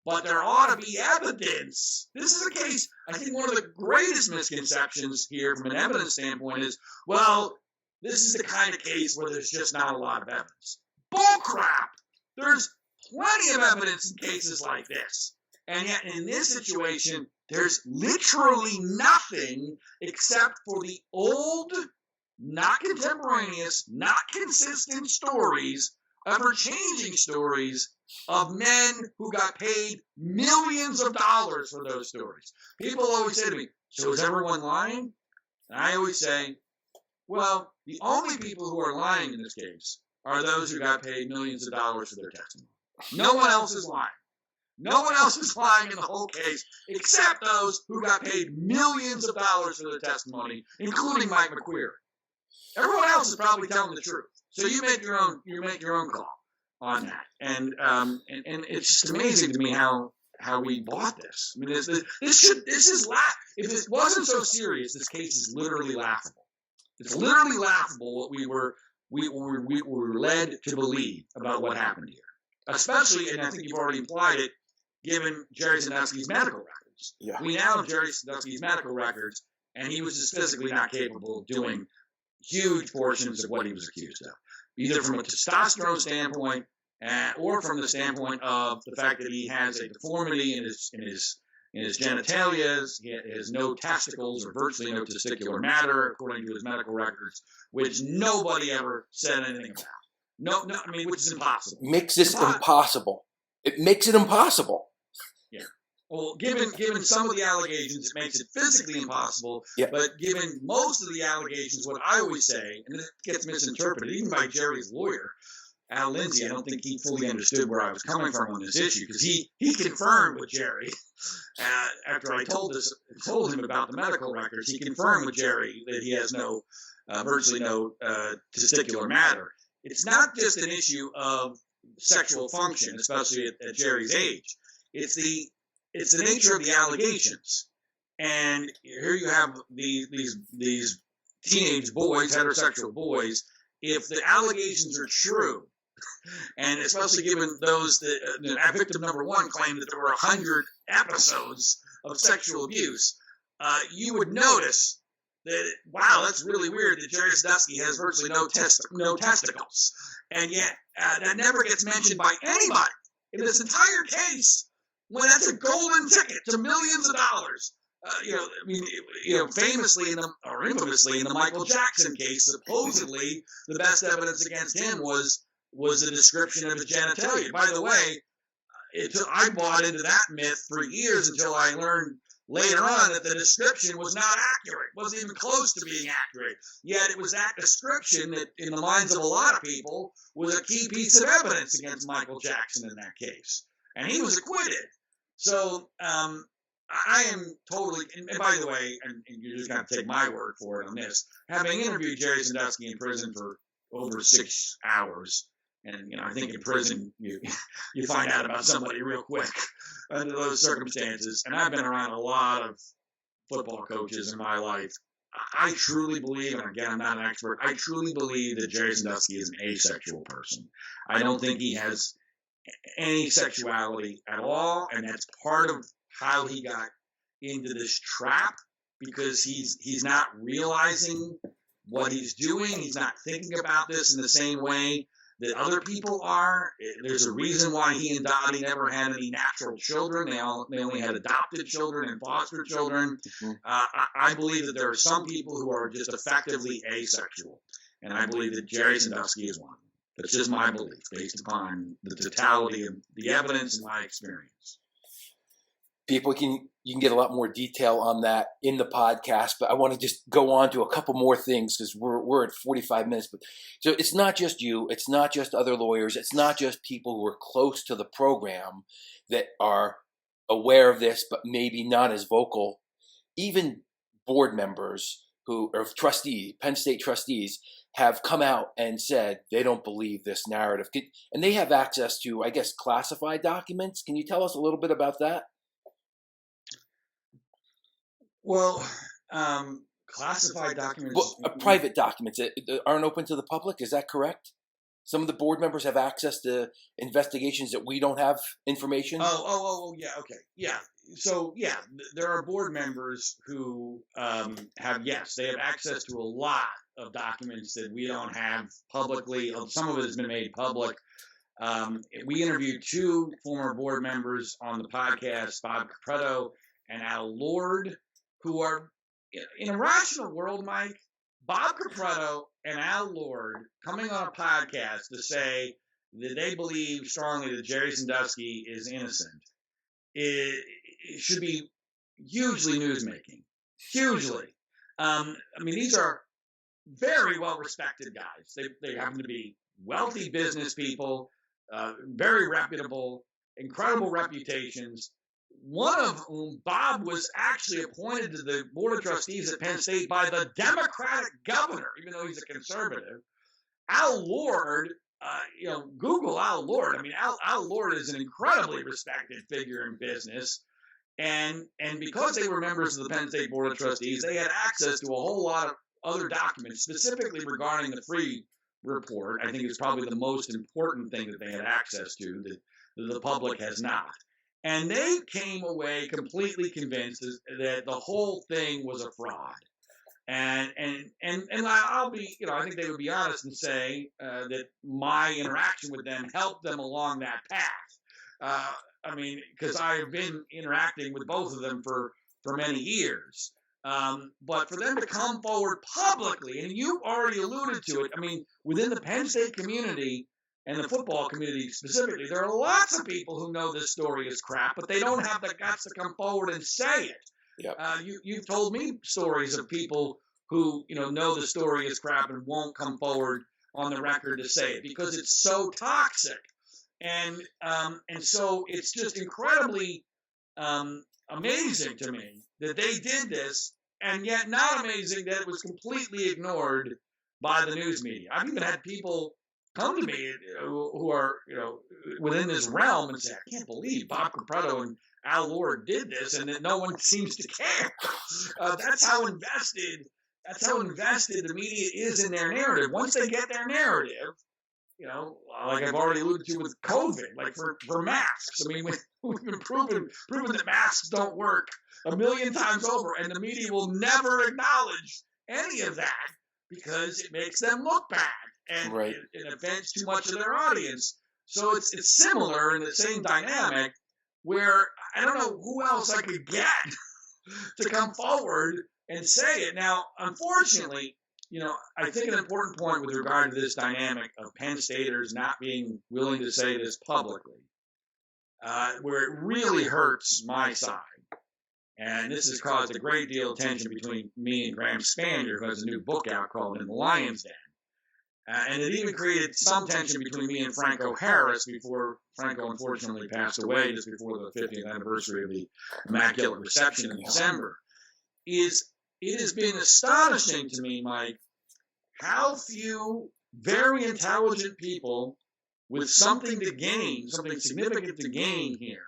But there ought to be evidence. This is a case, I think one of the greatest misconceptions here from an evidence standpoint is, well, this is the kind of case where there's just not a lot of evidence. Bull crap! There's plenty of evidence in cases like this. And yet in this situation, there's literally nothing except for the old, not contemporaneous, not consistent stories, ever-changing stories of men who got paid millions of dollars for those stories. People always say to me, so is everyone lying? And I always say, well, the only people who are lying in this case are those who got paid millions of dollars for their testimony. No one else is lying. No one else is lying in the whole case except those who got paid millions of dollars for their testimony, including Mike McQueary. Everyone else is probably telling the truth. So you make your own call on that. And it's just amazing to me how we bought this. I mean, this is if it wasn't so serious, this case is literally laughable. It's literally laughable what we were led to believe about what happened here. Especially, and I think you've already implied it, given Jerry Sandusky's medical records. Yeah. We now have Jerry Sandusky's medical records, and he was just physically not capable of doing huge portions of what he was accused of, either from a testosterone standpoint or from the standpoint of the fact that he has a deformity in his genitalia. He has no testicles or virtually no testicular matter, according to his medical records, which nobody ever said anything about. No, I mean, which is impossible. Makes this impossible. It makes it impossible. Yeah. Well, given some of the allegations, it makes it physically impossible. Yeah. But given most of the allegations, what I always say, and this gets misinterpreted, even by Jerry's lawyer, Al Lindsay, I don't think he fully understood where I was coming from on this issue, because he confirmed with Jerry, after I told him about the medical records, he confirmed with Jerry that he has virtually no testicular matter. It's not just an issue of sexual function, especially at Jerry's age. It's the nature of the allegations. And here you have these teenage boys, heterosexual boys. If the allegations are true, and especially given those that victim number one claimed that there were 100 episodes of sexual abuse, you would notice that, wow, that's really weird that Jerry Sandusky has virtually no testicles. And yet, that never gets mentioned by anybody in this entire case, when that's a golden ticket to millions of dollars. Famously or infamously in the Michael Jackson case, supposedly the best evidence against him was a description of his genitalia. By the way, I bought into that myth for years until I learned later on that the description was not accurate, wasn't even close to being accurate. Yet it was that description that, in the minds of a lot of people, was a key piece of evidence against Michael Jackson in that case. And he was acquitted. So I am totally, and by the way, and you're just going to take my word for it on this, having interviewed Jerry Sandusky in prison for over 6 hours, and I think in prison you find out about somebody real quick under those circumstances. And I've been around a lot of football coaches in my life. I truly believe, and again, I'm not an expert, I truly believe that Jerry Sandusky is an asexual person. I don't think he has any sexuality at all, and that's part of how he got into this trap, because he's not realizing what he's doing. He's not thinking about this in the same way that other people are. There's a reason why he and Dottie never had any natural children. They only had adopted children and foster children. Mm-hmm. I believe that there are some people who are just effectively asexual, and I believe that Jerry Sandusky is one. That's just my belief, based upon the totality of the evidence and my experience. People can you can get a lot more detail on that in the podcast, but I want to just go on to a couple more things because we're at 45 minutes. But so it's not just you, it's not just other lawyers, it's not just people who are close to the program that are aware of this, but maybe not as vocal. Even board members or trustees, Penn State trustees, have come out and said they don't believe this narrative. And they have access to, I guess, classified documents. Can you tell us a little bit about that? Well, classified documents. Well, private documents that aren't open to the public. Is that correct? Some of the board members have access to investigations that we don't have information. Oh, yeah, okay, yeah. So yeah, there are board members who they have access to a lot of documents that we don't have publicly. Some of it has been made public. We interviewed two former board members on the podcast, Bob Capretto and Al Lord, who are, in a rational world, Mike, Bob Capretto and Al Lord coming on a podcast to say that they believe strongly that Jerry Sandusky is innocent. It should be hugely newsmaking. Hugely. I mean, these are very well-respected guys. They happen to be wealthy business people, very reputable, incredible reputations. One of whom, Bob, was actually appointed to the Board of Trustees at Penn State by the Democratic governor, even though he's a conservative. Al Lord, Google Al Lord. I mean, Al Lord is an incredibly respected figure in business. And because they were members of the Penn State Board of Trustees, they had access to a whole lot of other documents, specifically regarding the free report. I think it's probably the most important thing that they had access to that the public has not. And they came away completely convinced that the whole thing was a fraud. And I'll be, I think they would be honest and say that my interaction with them helped them along that path. I mean, because I've been interacting with both of them for many years. But for them to come forward publicly, and you already alluded to it, I mean, within the Penn State community and the football community specifically, there are lots of people who know this story is crap, but they don't have the guts to come forward and say it. Yep. You've told me stories of people who know the story is crap and won't come forward on the record to say it because it's so toxic, and so it's just incredibly amazing to me that they did this, and yet not amazing that it was completely ignored by the news media. I've even had people come to me who are within this realm and say, I can't believe Bob Capretto and Al Lord did this, and that no one seems to care. That's how invested the media is in their narrative. Once they get their narrative, like I've already alluded to with COVID, like for masks. I mean, we've been proven that masks don't work a million times over, and the media will never acknowledge any of that because it makes them look bad and right. it offends too much of their audience. So it's similar in the same dynamic where I don't know who else I could get to come forward and say it. Now, unfortunately, I think an important point with regard to this dynamic of Penn Staters not being willing to say this publicly, where it really hurts my side, and this has caused a great deal of tension between me and Graham Spanier, who has a new book out called In the Lion's Den. And it even created some tension between me and Franco Harris before Franco unfortunately passed away just before the 50th anniversary of the Immaculate Reception in December. It has been astonishing to me, Mike, how few very intelligent people with something to gain, something significant to gain here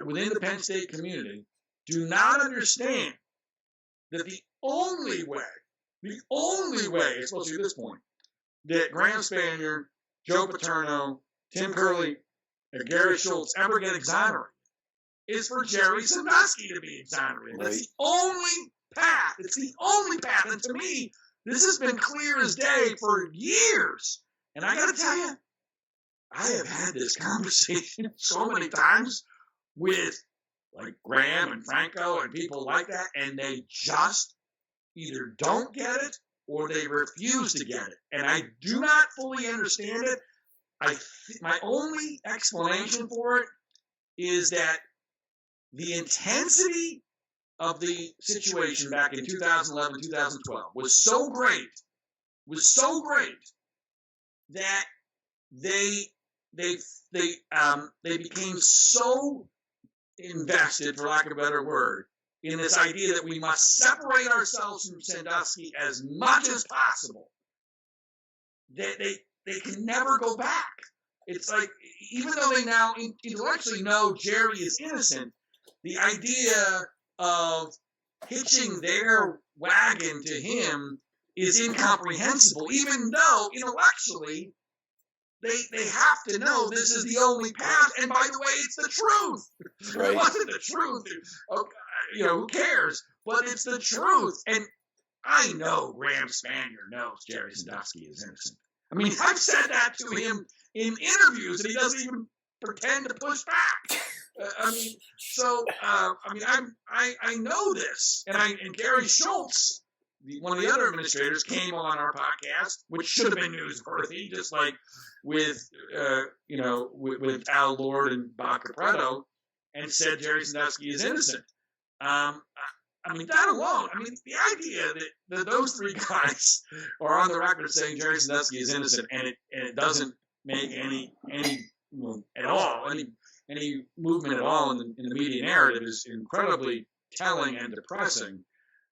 within the Penn State community do not understand that the only way, especially at this point, that Graham Spanier, Joe Paterno, Tim Curley, and Gary Schultz ever get exonerated is for Jerry Sandusky to be exonerated. That's the only path. It's the only path. And to me, this has been clear as day for years. And I got to tell you, I have had this conversation so many times with like Graham and Franco and people like that, and they just either don't get it or they refuse to get it. And I do not fully understand it. My only explanation for it is that the intensity of the situation back in 2011, 2012 was so great that they became so invested, for lack of a better word, in this idea that we must separate ourselves from Sandusky as much as possible. They can never go back. It's like, even though they now intellectually know Jerry is innocent, the idea of hitching their wagon to him is incomprehensible, even though intellectually they have to know this is the only path. And by the way, it's the truth. Right. It wasn't the truth. Who cares? But it's the truth. And I know Graham Spanier knows Jerry Sandusky is innocent. I mean, I've said that to him in interviews, and he doesn't even pretend to push back. I know this, and Gary Schultz, one of the other administrators, came on our podcast, which should have been newsworthy, just like with Al Lord and Bob Capretto, and said Jerry Sandusky is innocent. That alone, the idea that those three guys are on the record saying Jerry Sandusky is innocent, and it doesn't make any movement at all in the media narrative is incredibly telling and depressing.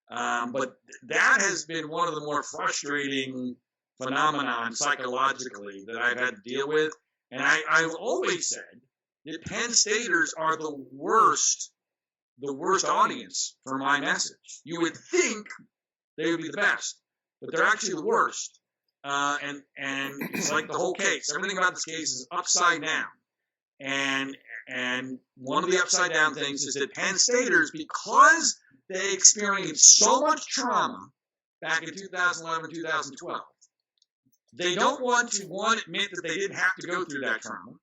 But that has been one of the more frustrating phenomenon psychologically that I've had to deal with. And I've always said that Penn Staters are the worst audience for my message. You would think they would be the best, but they're actually the worst. And it's like the whole case. Everything about this case is upside down. And one of the upside down things is that Penn Staters, because they experienced so much trauma back in 2011, 2012, they don't want to, admit that they didn't have to go through that trauma.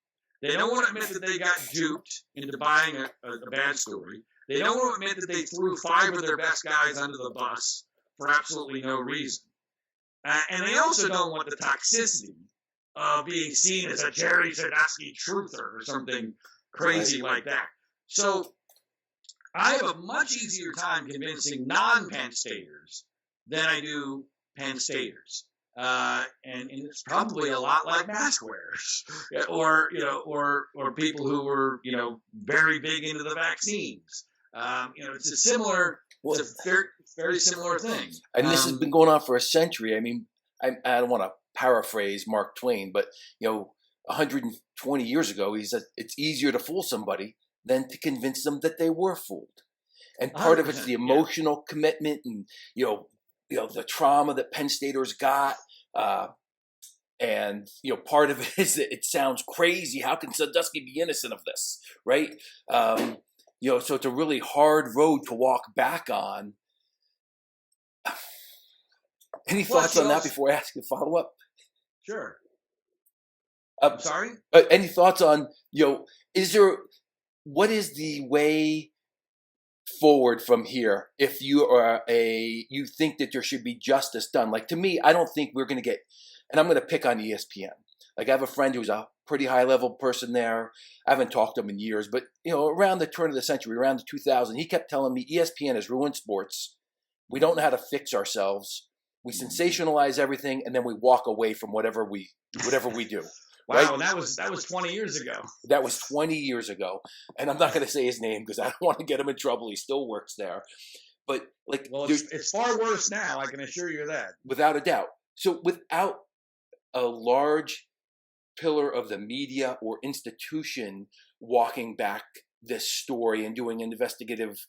They don't want to admit that they got duped into buying a bad story. They don't want to admit that they threw 5 of their best guys under the bus for absolutely no reason. And they also don't want the toxicity of being seen as a Jerry Sandusky truther or something crazy like that. So I have a much easier time convincing non-Penn Staters than I do Penn Staters. And it's probably a lot like mask wearers or people who were, very big into the vaccines. It's a similar, it's a very similar thing. And this has been going on for a century. I mean, I don't want to paraphrase Mark Twain, but 120 years ago, he said it's easier to fool somebody than to convince them that they were fooled. And part of it's the emotional commitment and the trauma that Penn Staters got. And part of it is that it sounds crazy. How can Sandusky be innocent of this, right? So it's a really hard road to walk back on. Any thoughts on that before I ask you a follow-up? Sure. I'm sorry? Any thoughts on, what is the way forward from here if you think that there should be justice done? Like, to me, I don't think we're going to get, and I'm going to pick on ESPN. Like, I have a friend who's a pretty high-level person there. I haven't talked to him in years, but, around the turn of the century, around the 2000, he kept telling me ESPN has ruined sports. We don't know how to fix ourselves. We sensationalize everything, and then we walk away from whatever we do. Wow, right? that was 20 years ago. That was 20 years ago, and I'm not going to say his name because I don't want to get him in trouble. He still works there, but it's far worse now. I can assure you that, without a doubt. So without a large pillar of the media or institution walking back this story and doing investigative,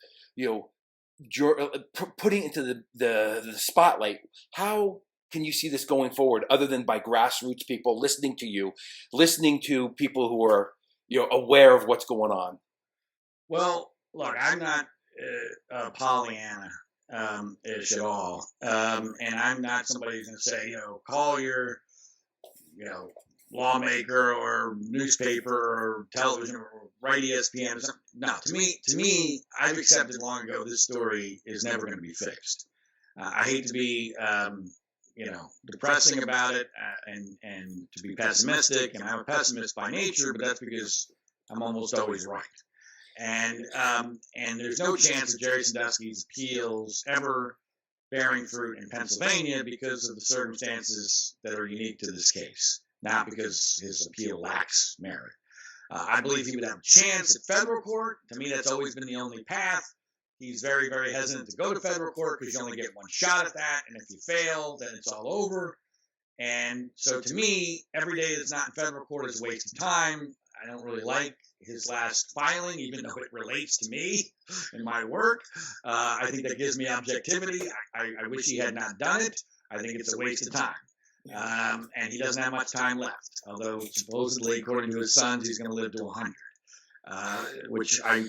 putting into the spotlight, how can you see this going forward other than by grassroots people listening to people who are aware of what's going on? Well, look, I'm not Pollyanna ish at all, and I'm not somebody who's going to say call your lawmaker or newspaper or television or write ESPN or something. No, to me, I've accepted long ago this story is never going to be fixed. I hate to be depressing about it and to be pessimistic, and I'm a pessimist by nature, but that's because I'm almost always right. And there's no chance of Jerry Sandusky's appeals ever bearing fruit in Pennsylvania because of the circumstances that are unique to this case, not because his appeal lacks merit. I believe he would have a chance at federal court. To me, that's always been the only path. He's very, very hesitant to go to federal court because you only get one shot at that, and if you fail, then it's all over. And so to me, every day that's not in federal court is a waste of time. I don't really like his last filing, even though it relates to me and my work. I think that gives me objectivity. I wish he had not done it. I think it's a waste of time. And he doesn't have much time left, although supposedly, according to his sons, he's going to live to 100. Which I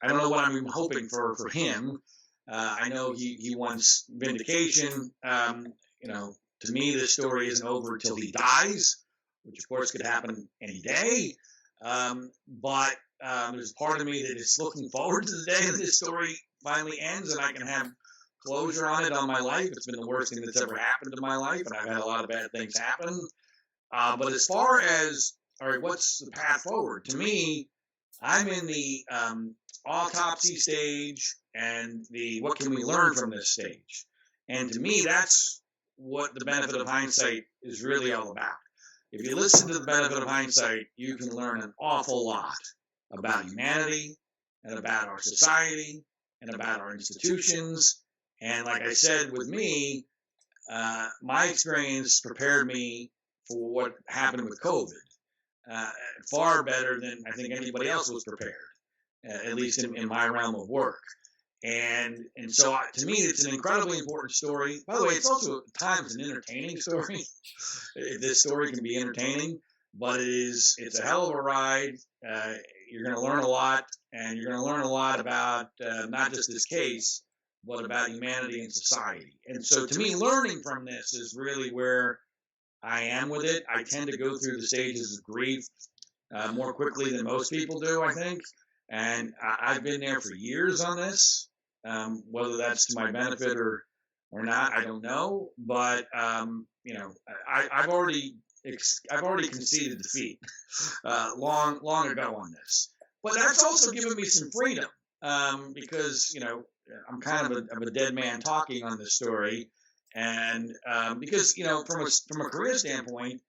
don't know what I'm hoping for him. I know he wants vindication. To me, this story isn't over until he dies, which of course could happen any day. But there's a part of me that is looking forward to the day that this story finally ends and I can have closure on it on my life. It's been the worst thing that's ever happened to my life, and I've had a lot of bad things happen. But as far as, all right, what's the path forward? To me, I'm in the autopsy stage and the what can we learn from this stage. And to me, that's what the benefit of hindsight is really all about. If you listen to the benefit of hindsight, you can learn an awful lot about humanity and about our society and about our institutions. And like I said, with me, my experience prepared me for what happened with COVID. Far better than I think anybody else was prepared, at least in my realm of work. And so to me, it's an incredibly important story. By the way, it's also at times an entertaining story. This story can be entertaining, but it's a hell of a ride. You're going to learn a lot, and you're going to learn a lot about not just this case, but about humanity and society. And so to me, learning from this is really where I am with it. I tend to go through the stages of grief more quickly than most people do, I think. And I've been there for years on this. Whether that's to my benefit or not, I don't know. But I've already conceded defeat long ago on this. But that's also given me some freedom because I'm kind of a dead man talking on this story. And because from a career standpoint,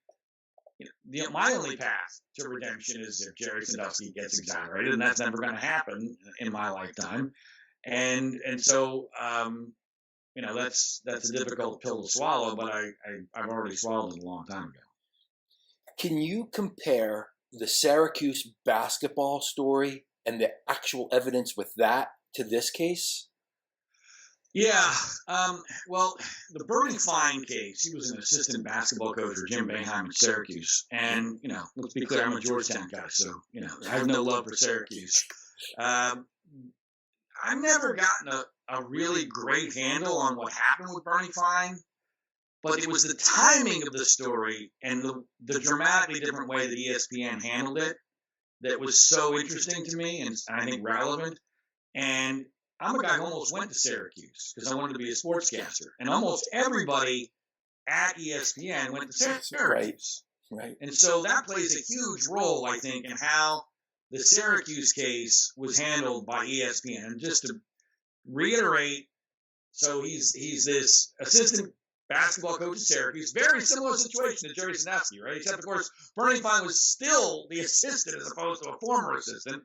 my only path to redemption is if Jerry Sandusky gets exonerated, and that's never going to happen in my lifetime. And so that's a difficult pill to swallow, but I've already swallowed it a long time ago. Can you compare the Syracuse basketball story and the actual evidence with that to this case? Yeah. Well, the Bernie Fine case, he was an assistant basketball coach for Jim Boeheim at Syracuse. And, let's be clear, I'm a Georgetown guy, so, I have no love for Syracuse. I've never gotten a really great handle on what happened with Bernie Fine, but it was the timing of the story and the dramatically different way that ESPN handled it that was so interesting to me and I think relevant. And I'm a guy who almost went to Syracuse because I wanted to be a sportscaster. And almost everybody at ESPN went to Syracuse. Right. And so that plays a huge role, I think, in how the Syracuse case was handled by ESPN. And just to reiterate, so he's this assistant basketball coach at Syracuse, very similar situation to Jerry Sandusky, right? Except, of course, Bernie Fine was still the assistant as opposed to a former assistant.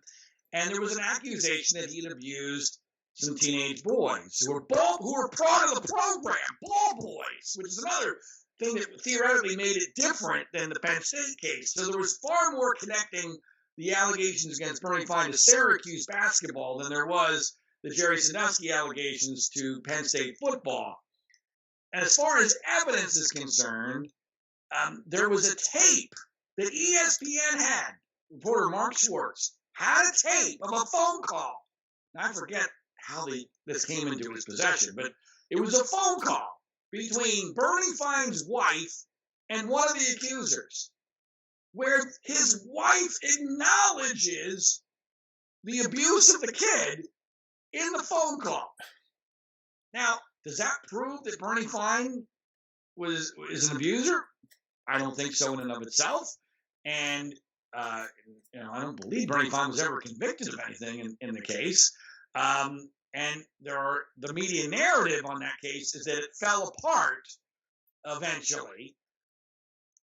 And there was an accusation that he'd abused some teenage boys who were part of the program, ball boys, which is another thing that theoretically made it different than the Penn State case. So there was far more connecting the allegations against Bernie Fine to Syracuse basketball than there was the Jerry Sandusky allegations to Penn State football. And as far as evidence is concerned, there was a tape that ESPN had. Reporter Mark Schwartz had a tape of a phone call. Now, I forget how this came into his possession, but it was a phone call between Bernie Fine's wife and one of the accusers, where his wife acknowledges the abuse of the kid in the phone call. Now, does that prove that Bernie Fine is an abuser? I don't think so in and of itself. And I don't believe Bernie Fine was ever convicted of anything in the case. And the media narrative on that case is that it fell apart eventually.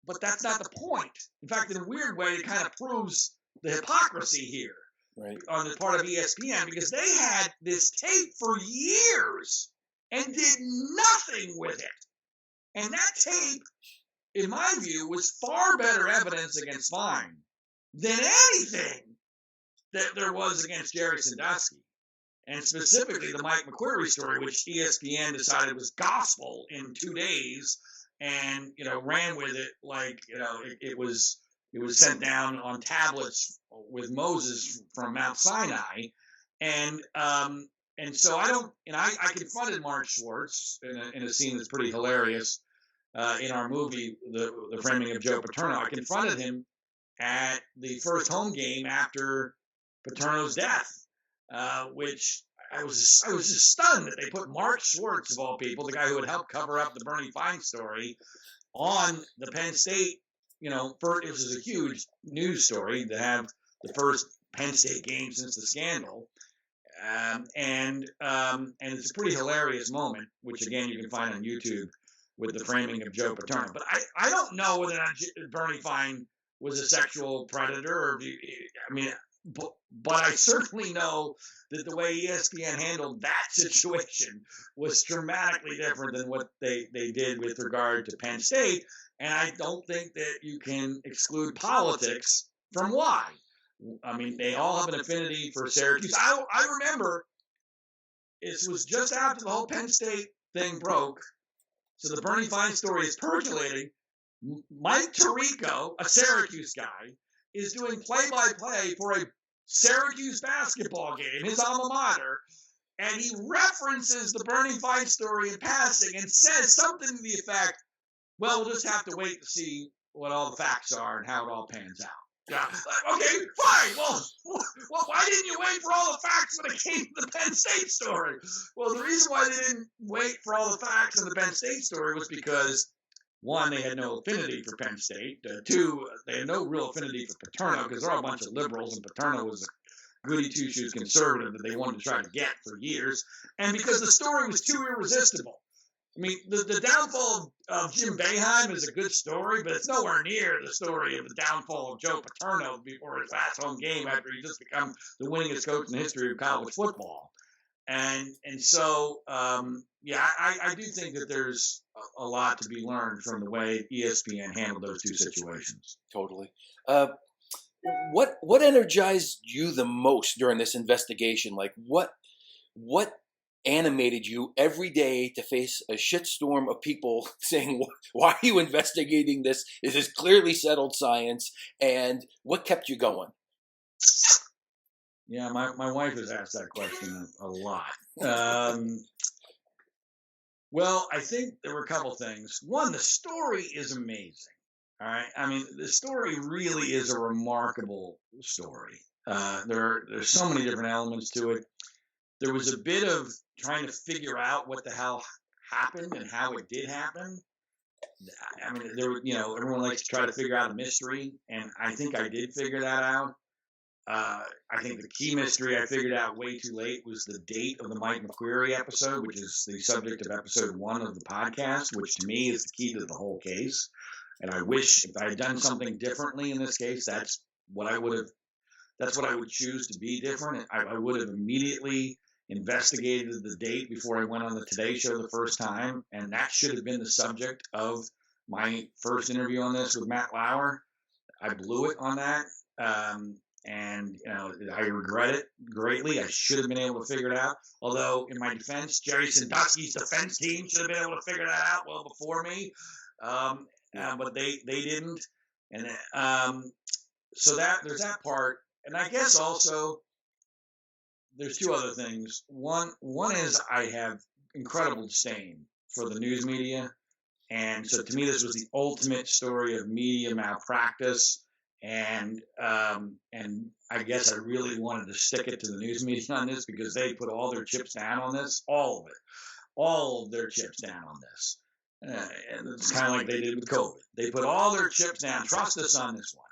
But that's not the point. In fact, in a weird way, it kind of proves the hypocrisy here on the part of ESPN, because they had this tape for years and did nothing with it. And that tape, in my view, was far better evidence against Fine than anything that there was against Jerry Sandusky. And specifically the Mike McQueary story, which ESPN decided was gospel in 2 days, and ran with it like it was sent down on tablets with Moses from Mount Sinai, and so I confronted Mark Schwartz in a scene that's pretty hilarious in our movie, the Framing of Joe Paterno. I confronted him at the first home game after Paterno's death, which I was just stunned that they put Mark Schwartz, of all people, the guy who had helped cover up the Bernie Fine story, on the Penn State. It was a huge news story to have the first Penn State game since the scandal, and it's a pretty hilarious moment, which again you can find on YouTube with the Framing of Joe Paterno. But I don't know whether or not Bernie Fine was a sexual predator, or but I certainly know that the way ESPN handled that situation was dramatically different than what they did with regard to Penn State. And I don't think that you can exclude politics from why. They all have an affinity for Syracuse. I remember it was just after the whole Penn State thing broke, so the Bernie Fine story is percolating. Mike Tirico, a Syracuse guy, is doing play-by-play for a Syracuse basketball game, his alma mater, and he references the Bernie Fine story in passing and says something to the effect, well, we'll just have to wait to see what all the facts are and how it all pans out. Yeah. Okay, fine. Well, why didn't you wait for all the facts when it came to the Penn State story? Well, the reason why they didn't wait for all the facts in the Penn State story was because, one, they had no affinity for Penn State. Two, they had no real affinity for Paterno, because they're all a bunch of liberals, and Paterno was a goody two-shoes conservative that they wanted to try to get for years. And because the story was too irresistible. The downfall of Jim Boeheim is a good story, but it's nowhere near the story of the downfall of Joe Paterno before his last home game after he just become the winningest coach in the history of college football. And so, I do think that there's a lot to be learned from the way ESPN handled those two situations. Totally. What energized you the most during this investigation? Like what animated you every day to face a shitstorm of people saying, why are you investigating this? This is clearly settled science. And what kept you going? Yeah, my wife has asked that question a lot. Well, I think there were a couple things. One, the story is amazing. All right. The story really is a remarkable story. There's so many different elements to it. There was a bit of trying to figure out what the hell happened and how it did happen. Everyone likes to try to figure out a mystery, and I think I did figure that out. I think the key mystery I figured out way too late was the date of the Mike McQueary episode, which is the subject of episode 1 of the podcast, which to me is the key to the whole case. And I wish if I had done something differently in this case, that's what I would choose to be different. I would have immediately investigated the date before I went on the Today Show the first time, and that should have been the subject of my first interview on this with Matt Lauer. I blew it on that, and I regret it greatly. I should have been able to figure it out. Although, in my defense, Jerry Sandusky's defense team should have been able to figure that out well before me, but they didn't. And so there's that part, and I guess also there's two other things. One is I have incredible disdain for the news media, and so to me this was the ultimate story of media malpractice, and I guess I really wanted to stick it to the news media on this because they put all their chips down on this, all of their chips down on this, and it's kind of like they did with COVID. They put all their chips down. Trust us on this one.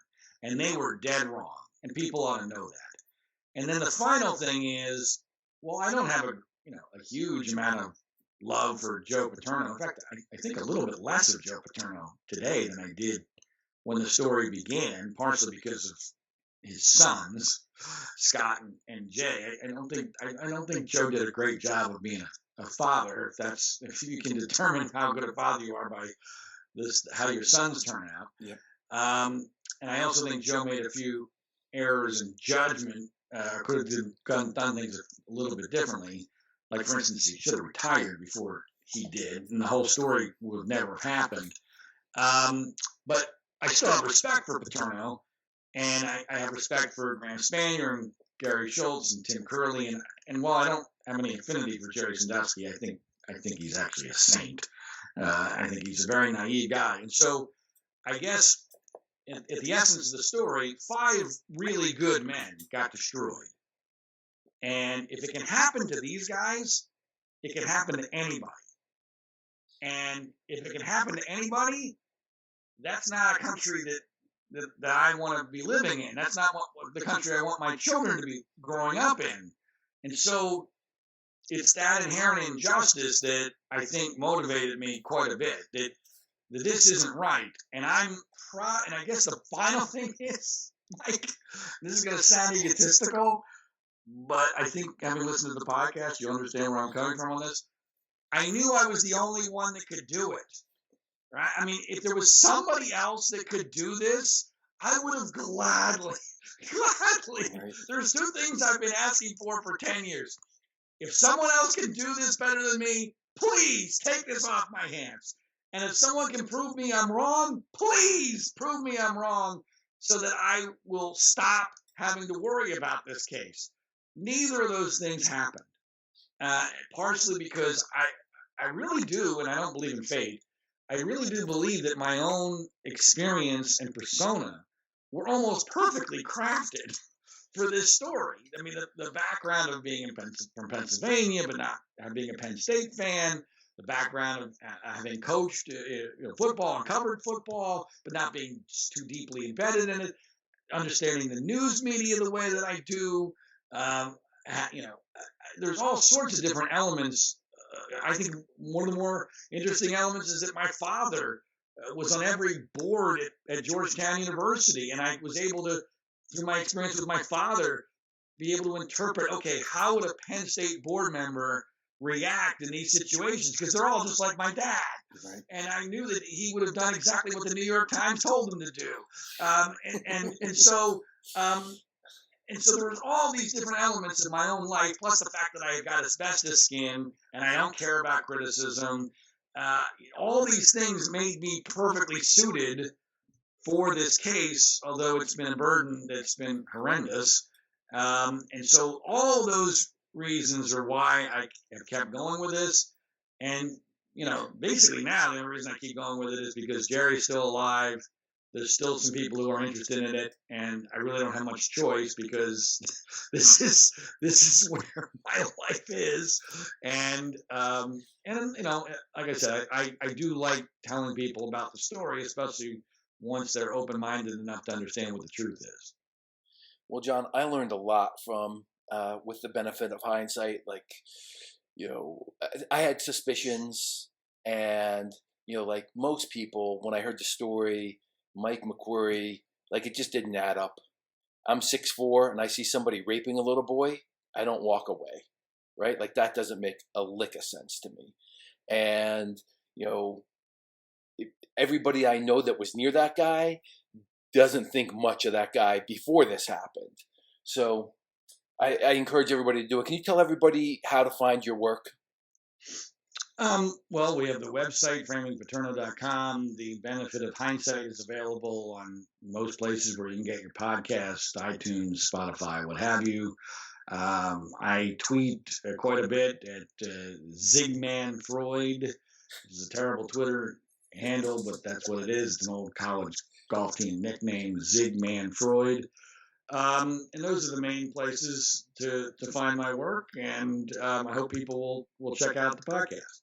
and they were dead wrong, and people ought to know that. And then the final thing is, well, I don't have a huge amount of love for Joe Paterno. In fact, I think a little bit less of Joe Paterno today than I did when the story began, partially because of his sons, Scott and Jay. I don't think Joe did a great job of being a father. If you can determine how good a father you are by how your sons turn out. Yep. And I also think Joe made a few errors in judgment. Could have done things a little bit differently. Like, for instance, he should have retired before he did, and the whole story would never have happened. But I still have respect for Paterno, and I have respect for Graham Spanier and Gary Schultz and Tim Curley. And while I don't have any affinity for Jerry Sandusky, I think he's actually a saint. I think he's a very naive guy. And so I guess at the essence of the story, 5 really good men got destroyed. And if it can happen to these guys, it can happen to anybody. And if it can happen to anybody, that's not a country that I want to be living in. That's not the country I want my children to be growing up in. And so it's that inherent injustice that I think motivated me quite a bit, that this isn't right. And I'm proud. And I guess the final thing is, Mike, this is going to sound egotistical, but I think having listened to the podcast, you understand where I'm coming from on this. I knew I was the only one that could do it. Right? I mean, if there was somebody else that could do this, I would have gladly. Right. There's 2 things I've been asking for 10 years. If someone else can do this better than me, please take this off my hands. And if someone can prove me I'm wrong, please prove me I'm wrong so that I will stop having to worry about this case. Neither of those things happened. Partially because I really do, and I don't believe in fate, I really do believe that my own experience and persona were almost perfectly crafted for this story. I mean, the background of being from Pennsylvania, but not being a Penn State fan, the background of having coached football and covered football, but not being too deeply embedded in it, understanding the news media the way that I do. There's all sorts of different elements. I think one of the more interesting elements is that my father was on every board at Georgetown University, and I was able to, through my experience with my father, be able to interpret, okay, how would a Penn State board member react in these situations? Because they're all just like my dad. Right. And I knew that he would have done exactly what the New York Times told him to do. And so there was all these different elements of my own life, plus the fact that I have got asbestos skin and I don't care about criticism. All these things made me perfectly suited for this case, although it's been a burden that's been horrendous. And so all those reasons are why I have kept going with this. And, basically now the only reason I keep going with it is because Jerry's still alive. There's still some people who are interested in it, and I really don't have much choice because this is where my life is. And like I said, I do like telling people about the story, especially once they're open-minded enough to understand what the truth is. Well, John, I learned a lot from with the benefit of hindsight. Like, I had suspicions, and like most people, when I heard the story, Mike McQuarrie, like it just didn't add up. I'm 6'4", and I see somebody raping a little boy, I don't walk away, right? Like that doesn't make a lick of sense to me. And, everybody I know that was near that guy doesn't think much of that guy before this happened. So I encourage everybody to do it. Can you tell everybody how to find your work? Well, we have the website, framingpaterno.com. The benefit of hindsight is available on most places where you can get your podcast, iTunes, Spotify, what have you. I tweet quite a bit at Zigmanfreud, which is a terrible Twitter handle, but that's what it is. It's an old college golf team nickname, Zigmanfreud. And those are the main places to find my work, and I hope people will check out the podcast.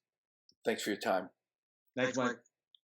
Thanks for your time. Thanks, Mike.